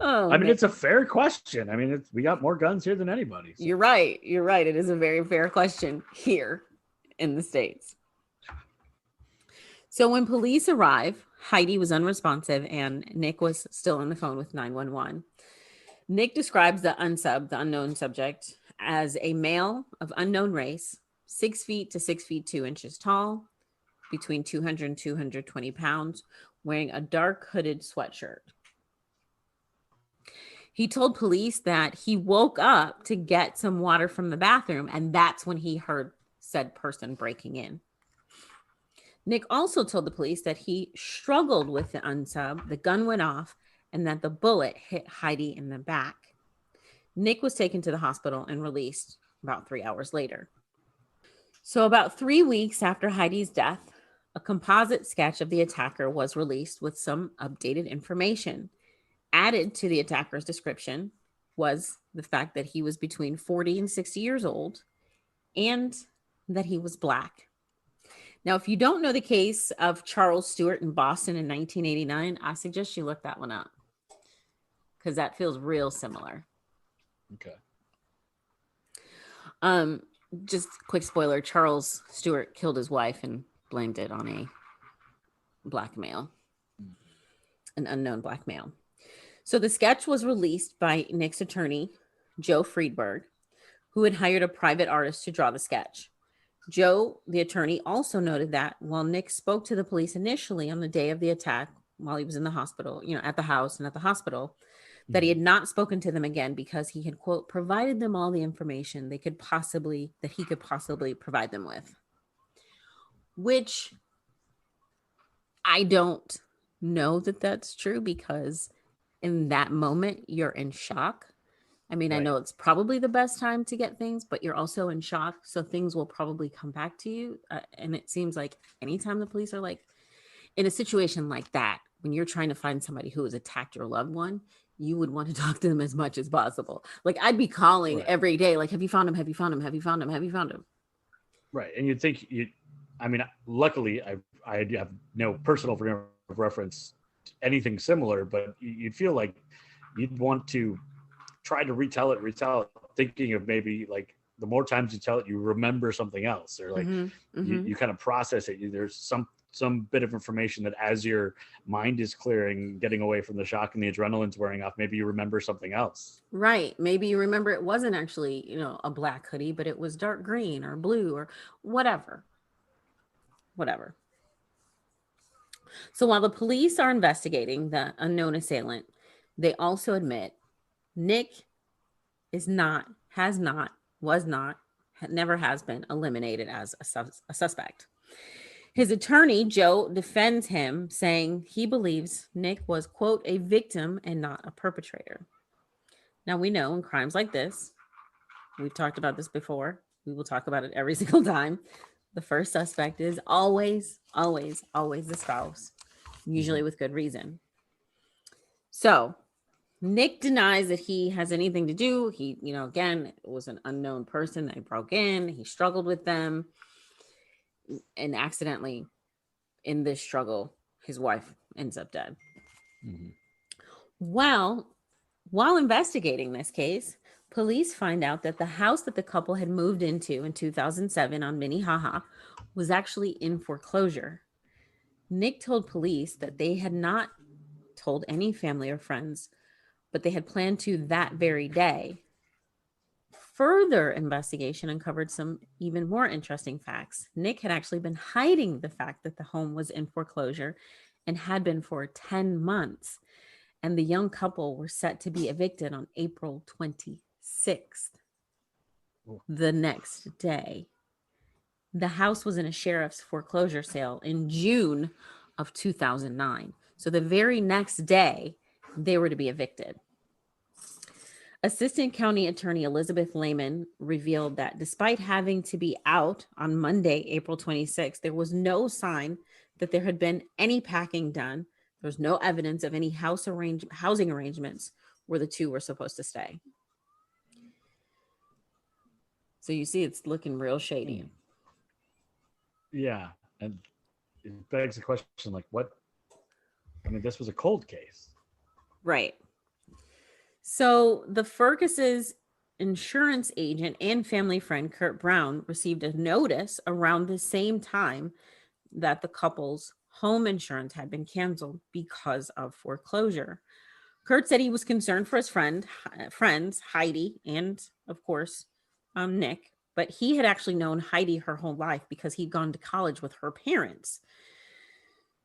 I mean, it's a fair question. I mean, we got more guns here than anybody. So. You're right. It is a very fair question here in the States. So when police arrive, Heidi was unresponsive and Nick was still on the phone with 911. Nick describes the unknown subject, as a male of unknown race, 6 feet to 6 feet 2 inches tall, between 200 and 220 pounds, wearing a dark hooded sweatshirt. He told police that he woke up to get some water from the bathroom, and that's when he heard said person breaking in. Nick also told the police that he struggled with the unsub, the gun went off, and that the bullet hit Heidi in the back. Nick was taken to the hospital and released about 3 hours later. So about 3 weeks after Heidi's death, a composite sketch of the attacker was released with some updated information. Added to the attacker's description was the fact that he was between 40 and 60 years old and that he was Black. Now, if you don't know the case of Charles Stewart in Boston in 1989, I suggest you look that one up because that feels real similar. Okay. Just quick spoiler, Charles Stewart killed his wife and blamed it on a Black male, an unknown Black male. So the sketch was released by Nick's attorney, Joe Friedberg, who had hired a private artist to draw the sketch. Joe, the attorney, also noted that while Nick spoke to the police initially on the day of the attack, while he was in the hospital, at the house and at the hospital, that he had not spoken to them again because he had, quote, provided them all the information that he could possibly provide them with. Which I don't know that that's true, because in that moment you're in shock. I mean, right. I know it's probably the best time to get things, but you're also in shock. So things will probably come back to you. And it seems like anytime the police are like in a situation like that, when you're trying to find somebody who has attacked your loved one, you would want to talk to them as much as possible. Like I'd be calling right. every day. Like, have you found him? Have you found him? Have you found him? Have you found him? Right. And you'd think luckily I have no personal reference to anything similar, but you'd feel like you'd want to try to retell it, thinking of maybe like the more times you tell it, you remember something else, or like you kind of process it. There's some bit of information that as your mind is clearing, getting away from the shock and the adrenaline's wearing off, maybe you remember something else. Right. Maybe you remember it wasn't actually, a black hoodie, but it was dark green or blue or whatever. So while the police are investigating the unknown assailant, they also admit Nick never has been eliminated as a suspect. His attorney, Joe, defends him, saying he believes Nick was, quote, a victim and not a perpetrator. Now, we know in crimes like this, we've talked about this before, we will talk about it every single time, the first suspect is always the spouse, usually with good reason. So Nick denies that he has anything to do. He, again, it was an unknown person that broke in. He struggled with them. And accidentally, in this struggle, his wife ends up dead. Mm-hmm. Well, while investigating this case, police find out that the house that the couple had moved into in 2007 on Minnehaha was actually in foreclosure. Nick told police that they had not told any family or friends, but they had planned to that very day further investigation uncovered some even more interesting facts. Nick had actually been hiding the fact that the home was in foreclosure and had been for 10 months. And the young couple were set to be evicted on April 26th, the next day. The house was in a sheriff's foreclosure sale in June of 2009. So the very next day, they were to be evicted. Assistant County Attorney Elizabeth Lehman revealed that despite having to be out on Monday, April 26th, there was no sign that there had been any packing done. There was no evidence of any housing arrangements where the two were supposed to stay. So you see, it's looking real shady. Yeah. And it begs the question, like, what? I mean, this was a cold case. Right. So the Fergus's insurance agent and family friend, Kurt Brown, received a notice around the same time that the couple's home insurance had been canceled because of foreclosure. Kurt said he was concerned for his friends, Heidi, and of course, Nick, but he had actually known Heidi her whole life because he'd gone to college with her parents.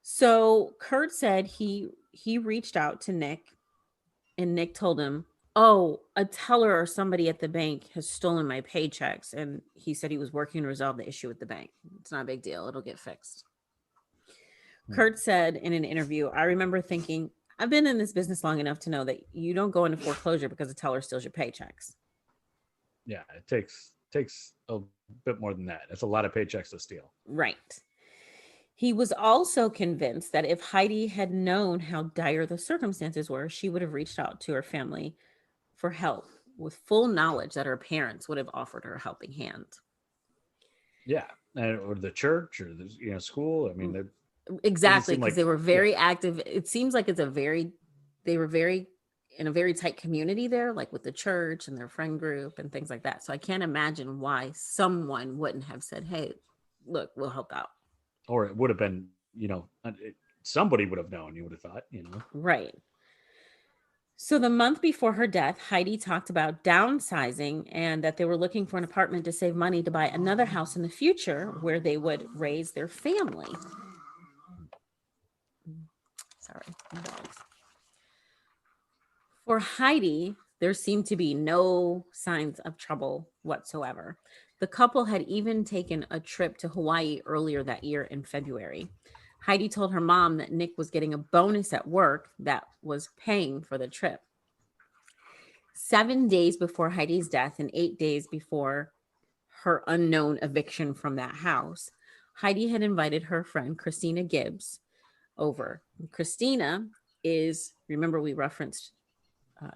So Kurt said he reached out to Nick, and Nick told him, "Oh, a teller or somebody at the bank has stolen my paychecks." And he said he was working to resolve the issue with the bank. It's not a big deal. It'll get fixed. Kurt said in an interview, "I remember thinking, I've been in this business long enough to know that you don't go into foreclosure because a teller steals your paychecks." Yeah, it takes a bit more than that. It's a lot of paychecks to steal. Right. He was also convinced that if Heidi had known how dire the circumstances were, she would have reached out to her family for help with full knowledge that her parents would have offered her a helping hand. Yeah, or the church or the school. I mean, exactly, because they were very active. It seems like they were very in a very tight community there, like with the church and their friend group and things like that. So I can't imagine why someone wouldn't have said, "Hey, look, we'll help out." Or it would have been, somebody would have known, you would have thought, Right. So the month before her death, Heidi talked about downsizing and that they were looking for an apartment to save money to buy another house in the future where they would raise their family. Sorry. For Heidi, there seemed to be no signs of trouble whatsoever. The couple had even taken a trip to Hawaii earlier that year in February. Heidi told her mom that Nick was getting a bonus at work that was paying for the trip. 7 days before Heidi's death and 8 days before her unknown eviction from that house, Heidi had invited her friend Christina Gibbs over. Christina is, remember we referenced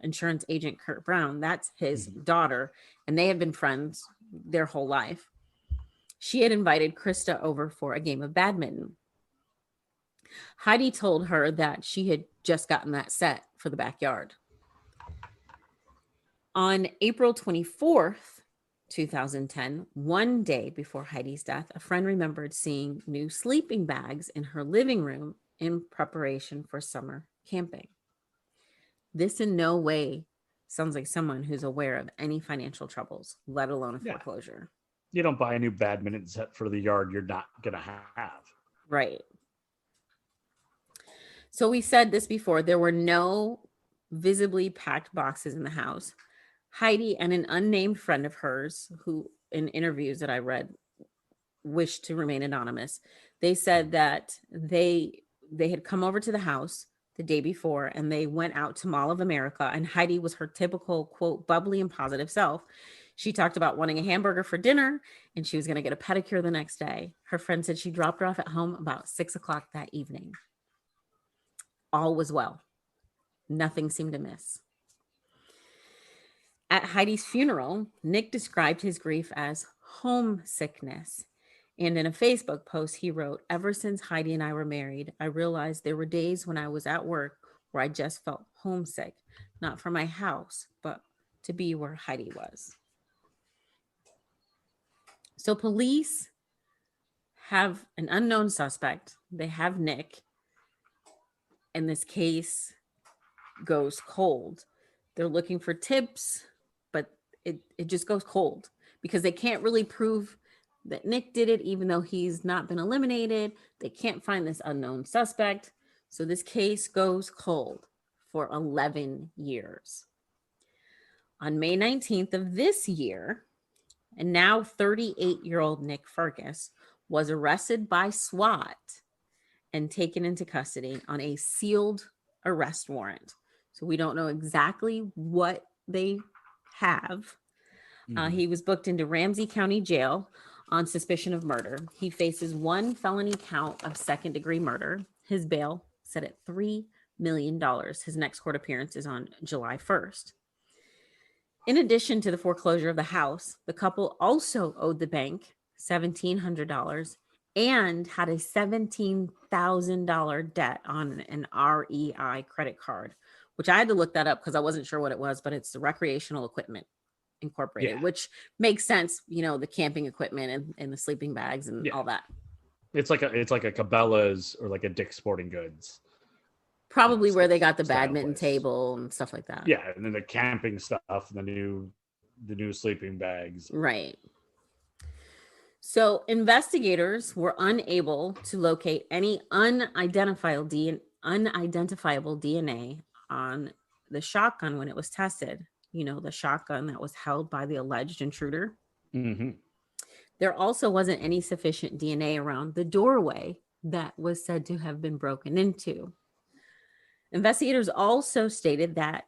insurance agent Kurt Brown, that's his daughter, and they have been friends their whole life. She had invited Krista over for a game of badminton. Heidi told her that she had just gotten that set for the backyard. On April 24th, 2010, one day before Heidi's death, a friend remembered seeing new sleeping bags in her living room in preparation for summer camping. This in no way sounds like someone who's aware of any financial troubles, let alone a foreclosure. You don't buy a new badminton set for the yard you're not going to have. Right. So we said this before, there were no visibly packed boxes in the house. Heidi and an unnamed friend of hers, who in interviews that I read wished to remain anonymous, they said that they had come over to the house the day before and they went out to Mall of America, and Heidi was her typical, quote, bubbly and positive self. She talked about wanting a hamburger for dinner and she was going to get a pedicure the next day. Her friend said she dropped her off at home about 6:00 that evening. All was well. Nothing seemed amiss. At Heidi's funeral, Nick described his grief as homesickness. And in a Facebook post, he wrote, "Ever since Heidi and I were married, I realized there were days when I was at work where I just felt homesick, not for my house, but to be where Heidi was." So police have an unknown suspect. They have Nick. And this case goes cold. They're looking for tips, but it just goes cold because they can't really prove that Nick did it, even though he's not been eliminated. They can't find this unknown suspect. So this case goes cold for 11 years. On May 19th of this year, and now 38-year-old Nick Fergus was arrested by SWAT and taken into custody on a sealed arrest warrant. So we don't know exactly what they have. He was booked into Ramsey County Jail on suspicion of murder. He faces one felony count of second-degree murder. His bail set at $3 million. His next court appearance is on July 1st. In addition to the foreclosure of the house, the couple also owed the bank $1,700 and had a $17,000 debt on an REI credit card, which I had to look that up because I wasn't sure what it was, but it's the Recreational Equipment Incorporated, which makes sense. You know, the camping equipment and the sleeping bags and all that. It's like a Cabela's or like a Dick's Sporting Goods. Probably where they got the badminton table and stuff like that. Yeah, and then the camping stuff, and the new sleeping bags. Right. So investigators were unable to locate any unidentifiable DNA on the shotgun when it was tested. You know, the shotgun that was held by the alleged intruder. Mm-hmm. There also wasn't any sufficient DNA around the doorway that was said to have been broken into. Investigators also stated that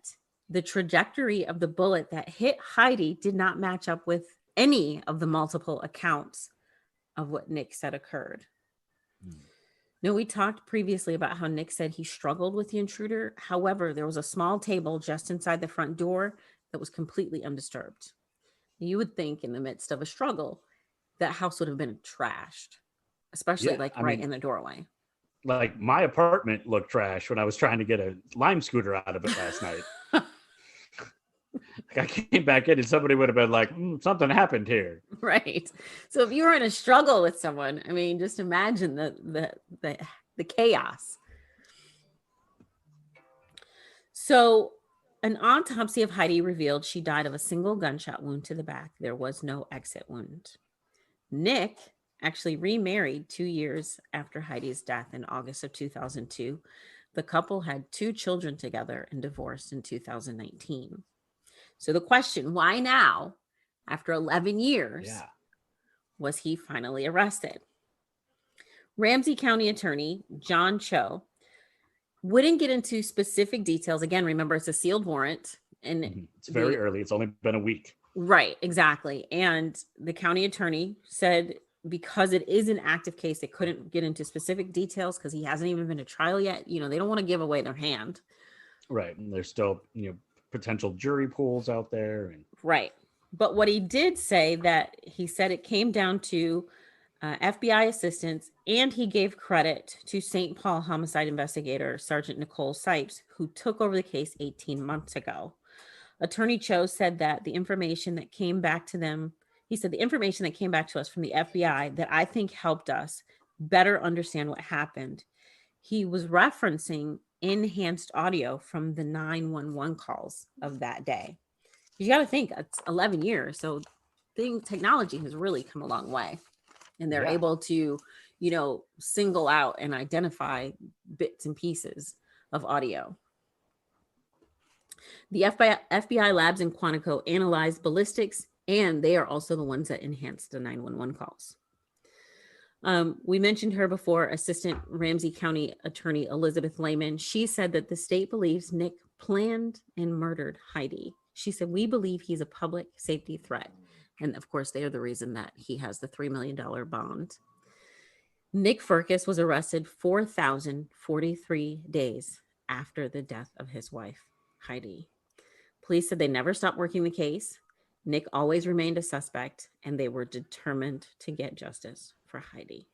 the trajectory of the bullet that hit Heidi did not match up with any of the multiple accounts of what Nick said occurred. Now, we talked previously about how Nick said he struggled with the intruder. However, there was a small table just inside the front door that was completely undisturbed. You would think in the midst of a struggle, that house would have been trashed, especially right in the doorway. Like my apartment looked trash when I was trying to get a Lime scooter out of it last night. I came back in and somebody would have been like, something happened here. Right. So if you were in a struggle with someone, I mean, just imagine the chaos. So an autopsy of Heidi revealed she died of a single gunshot wound to the back. There was no exit wound. Nick actually remarried 2 years after Heidi's death in August of 2002. The couple had 2 children together and divorced in 2019. So the question, why now, after 11 years, was he finally arrested? Ramsey County Attorney John Cho wouldn't get into specific details. Again, remember, it's a sealed warrant. And it's very early. It's only been a week. Right, exactly. And the county attorney said because it is an active case, they couldn't get into specific details because he hasn't even been to trial yet. You know, they don't want to give away their hand. Right. And there's still, potential jury pools out there. Right. But what he did say that he said it came down to FBI assistance, and he gave credit to St. Paul homicide investigator Sergeant Nicole Sipes, who took over the case 18 months ago. Attorney Cho said that the information that came back to them, he said the information that came back to us from the FBI that I think helped us better understand what happened. He was referencing enhanced audio from the 911 calls of that day. You got to think it's 11 years. So technology has really come a long way, and they're able to, single out and identify bits and pieces of audio. The FBI labs in Quantico analyzed ballistics, and they are also the ones that enhanced the 911 calls. We mentioned her before, Assistant Ramsey County Attorney Elizabeth Lehman. She said that the state believes Nick planned and murdered Heidi. She said, "We believe he's a public safety threat." And of course, they are the reason that he has the $3 million bond. Nick Fergus was arrested 4,043 days after the death of his wife, Heidi. Police said they never stopped working the case. Nick always remained a suspect, and they were determined to get justice for Heidi.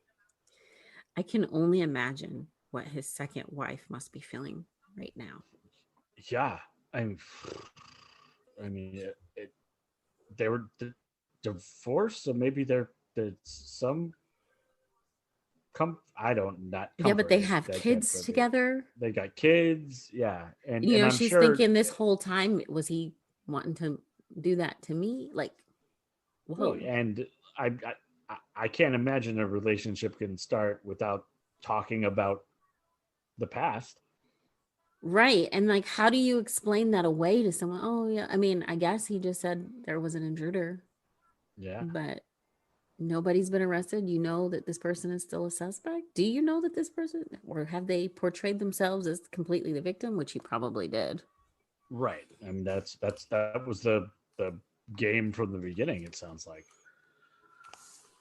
I can only imagine what his second wife must be feeling right now. Yeah. They were divorced, so maybe there's some I don't not yeah, but they have kids together. They got kids, yeah, and she's thinking this whole time, was he wanting to do that to me? Like, Well, whoa. and I can't imagine a relationship can start without talking about the past. Right. And like, how do you explain that away to someone? Oh, yeah. I mean, I guess he just said there was an intruder, Yeah. but nobody's been arrested. You know that this person is still a suspect. Do you know that this person, or have they portrayed themselves as completely the victim, which he probably did? Right. I mean, that was the game from the beginning. It sounds like.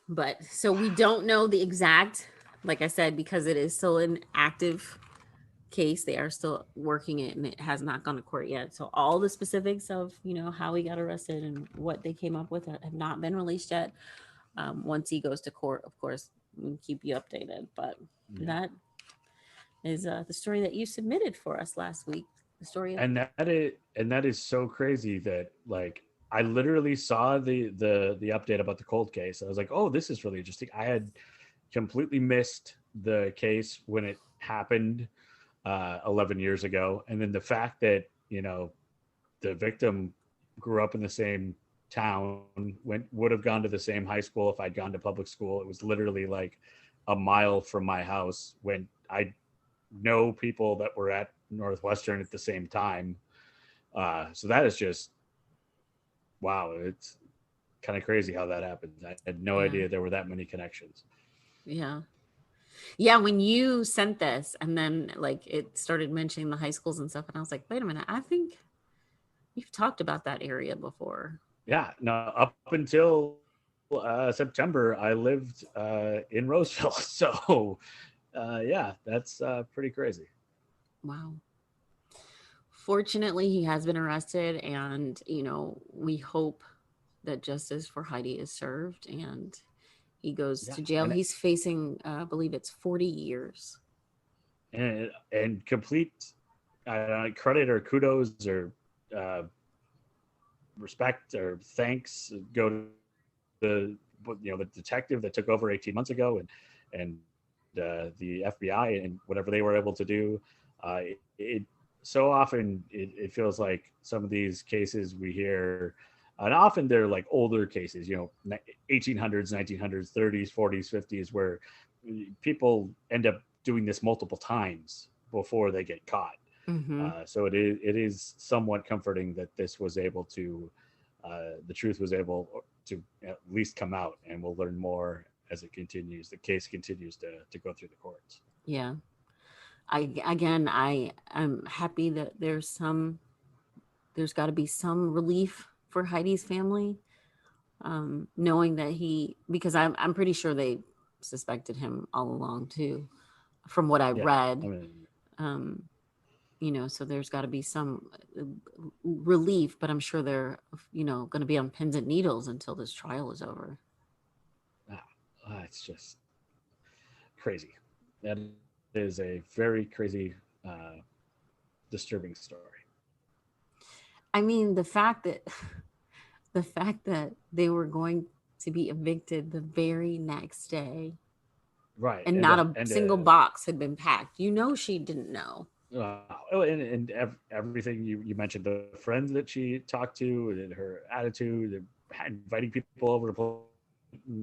But so we don't know the exact, like I said, because it is still an active case. They are still working it and it has not gone to court yet. So all the specifics of, how he got arrested and what they came up with have not been released yet. Once he goes to court, of course, we'll keep you updated. But that is the story that you submitted for us last week. The story of And that is so crazy that like I literally saw the update about the cold case. I was like, oh, this is really interesting. I had completely missed the case when it happened 11 years ago, and then the fact that the victim grew up in the same town, would have gone to the same high school if I'd gone to public school. It was literally like a mile from my house. When I know people that were at Northwestern at the same time. So that is just, wow. It's kind of crazy how that happened. I had no idea there were that many connections. Yeah. Yeah, when you sent this and then like it started mentioning the high schools and stuff, and I was like, wait a minute, I think we've talked about that area before. Yeah, no, up until September, I lived in Roseville. So, yeah, that's pretty crazy. Wow. Fortunately, he has been arrested, and we hope that justice for Heidi is served and he goes Yeah, to jail. He's facing, I believe it's 40 years. and complete credit or kudos or uh, respect or thanks go to the detective that took over 18 months ago, and the FBI and whatever they were able to do. It so often it feels like some of these cases we hear, and often they're like older cases, 1800s, 1900s, 30s, 40s, 50s, where people end up doing this multiple times before they get caught. Mm-hmm. So it is somewhat comforting that this was able to, the truth was able to at least come out, and we'll learn more as it continues. The case continues to go through the courts. Yeah. I'm happy that there's got to be some relief for Heidi's family, knowing that because I'm pretty sure they suspected him all along too, from what I Yeah, read. I mean, Um, so there's got to be some relief, but I'm sure they're, going to be on pins and needles until this trial is over. it's just crazy. That is a very crazy, disturbing story. I mean, the fact that they were going to be evicted the very next day Right, and not a single box had been packed. She didn't know. Everything you mentioned, the friends that she talked to, and her attitude, inviting people over to play.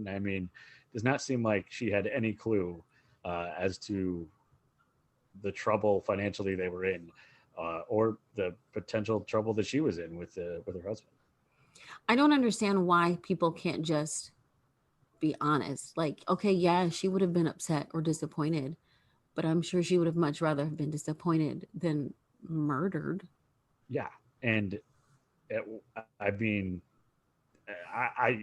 I mean, does not seem like she had any clue as to the trouble financially they were in, or the potential trouble that she was in with her husband. I don't understand why people can't just be honest. Like, okay, yeah, she would have been upset or disappointed, but I'm sure she would have much rather have been disappointed than murdered. Yeah, and I mean, I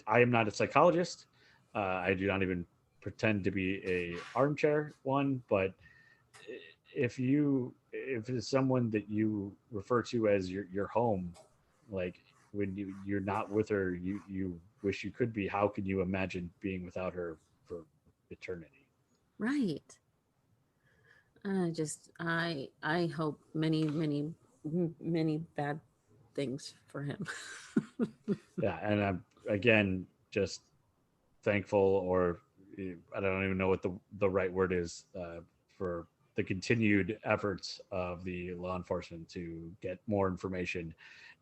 am not a psychologist. I do not even pretend to be a armchair one, but if it's someone that you refer to as your home, like when you're not with her, you wish you could be. How can you imagine being without her for eternity? Right. I hope many bad things for him. Yeah, and I'm again just thankful, or I don't even know what the right word is, for the continued efforts of the law enforcement to get more information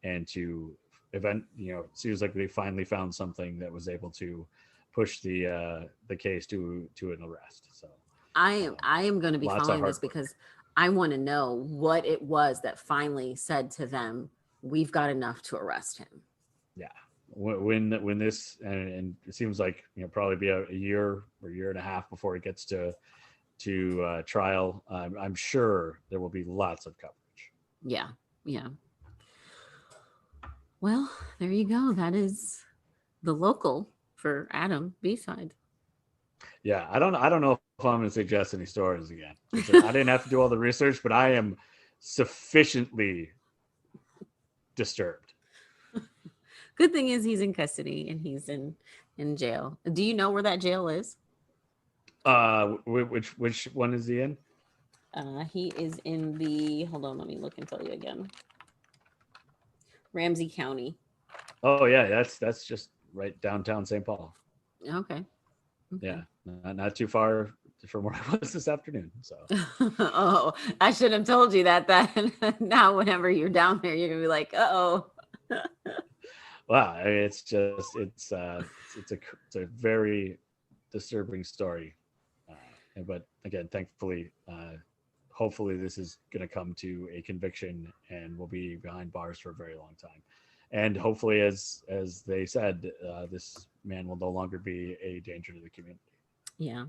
and to event, it seems like they finally found something that was able to push the case to an arrest. So I am going to be lots of following hard this work. because I want to know what it was that finally said to them, we've got enough to arrest him. Yeah. When this, and it seems like probably be a year or year and a half before it gets to trial. I'm sure there will be lots of coverage. Yeah. Well, there you go. That is the local for Adam B-side. Yeah, I don't know if I'm going to suggest any stories again. I didn't have to do all the research, but I am sufficiently disturbed. Good thing is he's in custody and he's in jail. Do you know where that jail is? Which one is he in? He is in the, hold on, let me look and tell you again. Ramsey County. Oh yeah, that's just right downtown St. Paul. Okay. Yeah, not too far from where I was this afternoon. So. Oh, I should have told you that. Now, whenever you're down there, you're gonna be like, "Uh-oh." Wow, it's a very disturbing story, but again, thankfully, hopefully, this is going to come to a conviction and will be behind bars for a very long time. And hopefully, as they said, this man will no longer be a danger to the community. Yeah.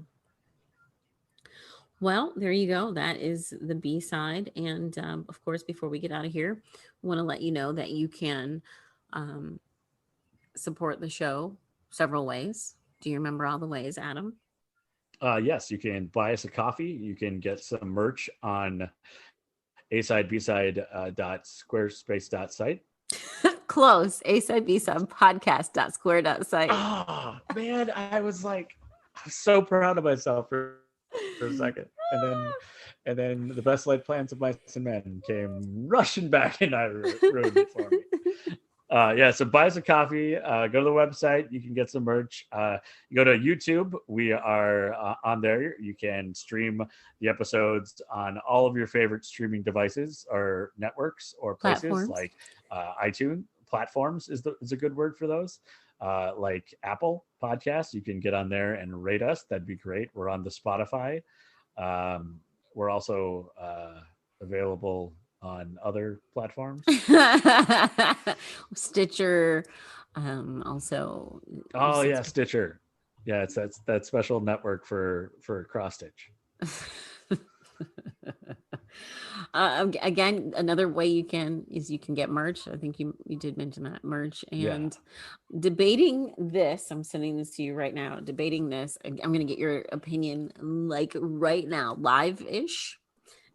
Well, there you go. That is the B side. And of course, before we get out of here, I want to let you know that you can support the show several ways. Do you remember all the ways, Adam? Yes, you can buy us a coffee. You can get some merch on asidebside.squarespace.site. Close. A-side, B-side, podcast.square.site. Oh, man, I was so proud of myself for a second. And then the best laid plans of mice and men came rushing back and I ruined it for me. So buy us a coffee, go to the website, you can get some merch. You go to YouTube, we are on there. You can stream the episodes on all of your favorite streaming devices or networks or places Platforms. like iTunes. Platforms is a good word for those. Like Apple Podcasts, you can get on there and rate us. That'd be great. We're on the Spotify. We're also available on other platforms. Stitcher, also. Oh yeah, Stitcher. Yeah, it's that special network for cross stitch. Again, another way you can get merch. I think you did mention that merch and debating this. I'm sending this to you right now. Debating this. I'm going to get your opinion like right now, live-ish.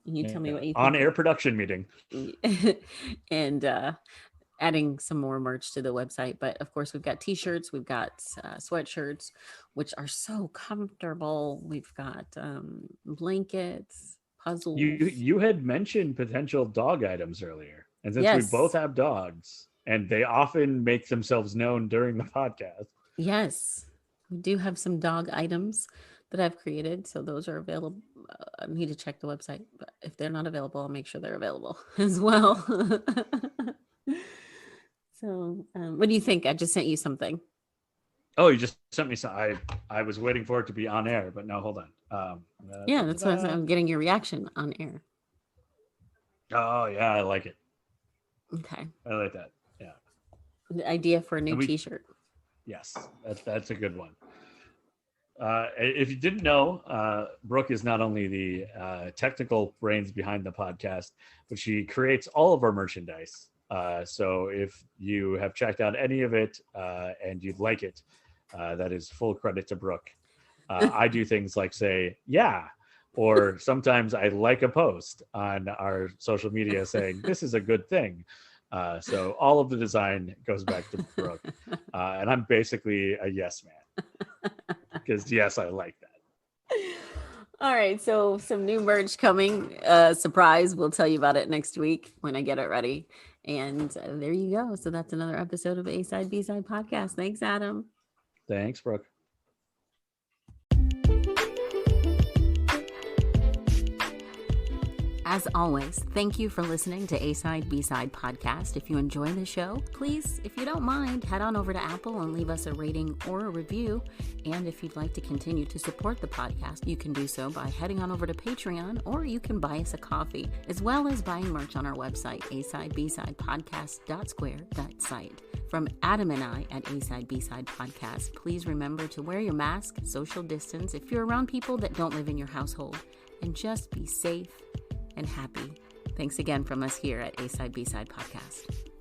And you tell me what you think. On-air production meeting. And adding some more merch to the website. But of course, we've got t-shirts, we've got sweatshirts, which are so comfortable. We've got blankets, puzzles. You had mentioned potential dog items earlier. And since we both have dogs, and they often make themselves known during the podcast. Yes, we do have some dog items that I've created. So those are available. I need to check the website, but if they're not available, I'll make sure they're available as well. So what do you think? I just sent you something. Oh, you just sent me some. I was waiting for it to be on air, but no, hold on. Yeah, that's why I'm getting your reaction on air. Oh yeah, I like it. Okay. I like that. Yeah. The idea for a new t-shirt. Yes, that's a good one. If you didn't know, Brooke is not only the technical brains behind the podcast, but she creates all of our merchandise. So if you have checked out any of it and you'd like it, that is full credit to Brooke. I do things like say, yeah, or sometimes I like a post on our social media saying, this is a good thing. So all of the design goes back to Brooke. And I'm basically a yes man. Because yes, I like that. All right, so some new merch coming. Surprise, we'll tell you about it next week when I get it ready. And there you go. So that's another episode of A-Side, B-Side Podcast. Thanks, Adam. Thanks, Brooke. As always, thank you for listening to A-Side, B-Side Podcast. If you enjoy the show, please, if you don't mind, head on over to Apple and leave us a rating or a review. And if you'd like to continue to support the podcast, you can do so by heading on over to Patreon, or you can buy us a coffee, as well as buying merch on our website, asidebsidepodcast.square.site. From Adam and I at A-Side, B-Side Podcast, please remember to wear your mask, social distance if you're around people that don't live in your household, and just be safe and happy. Thanks again from us here at A-Side, B-Side Podcast.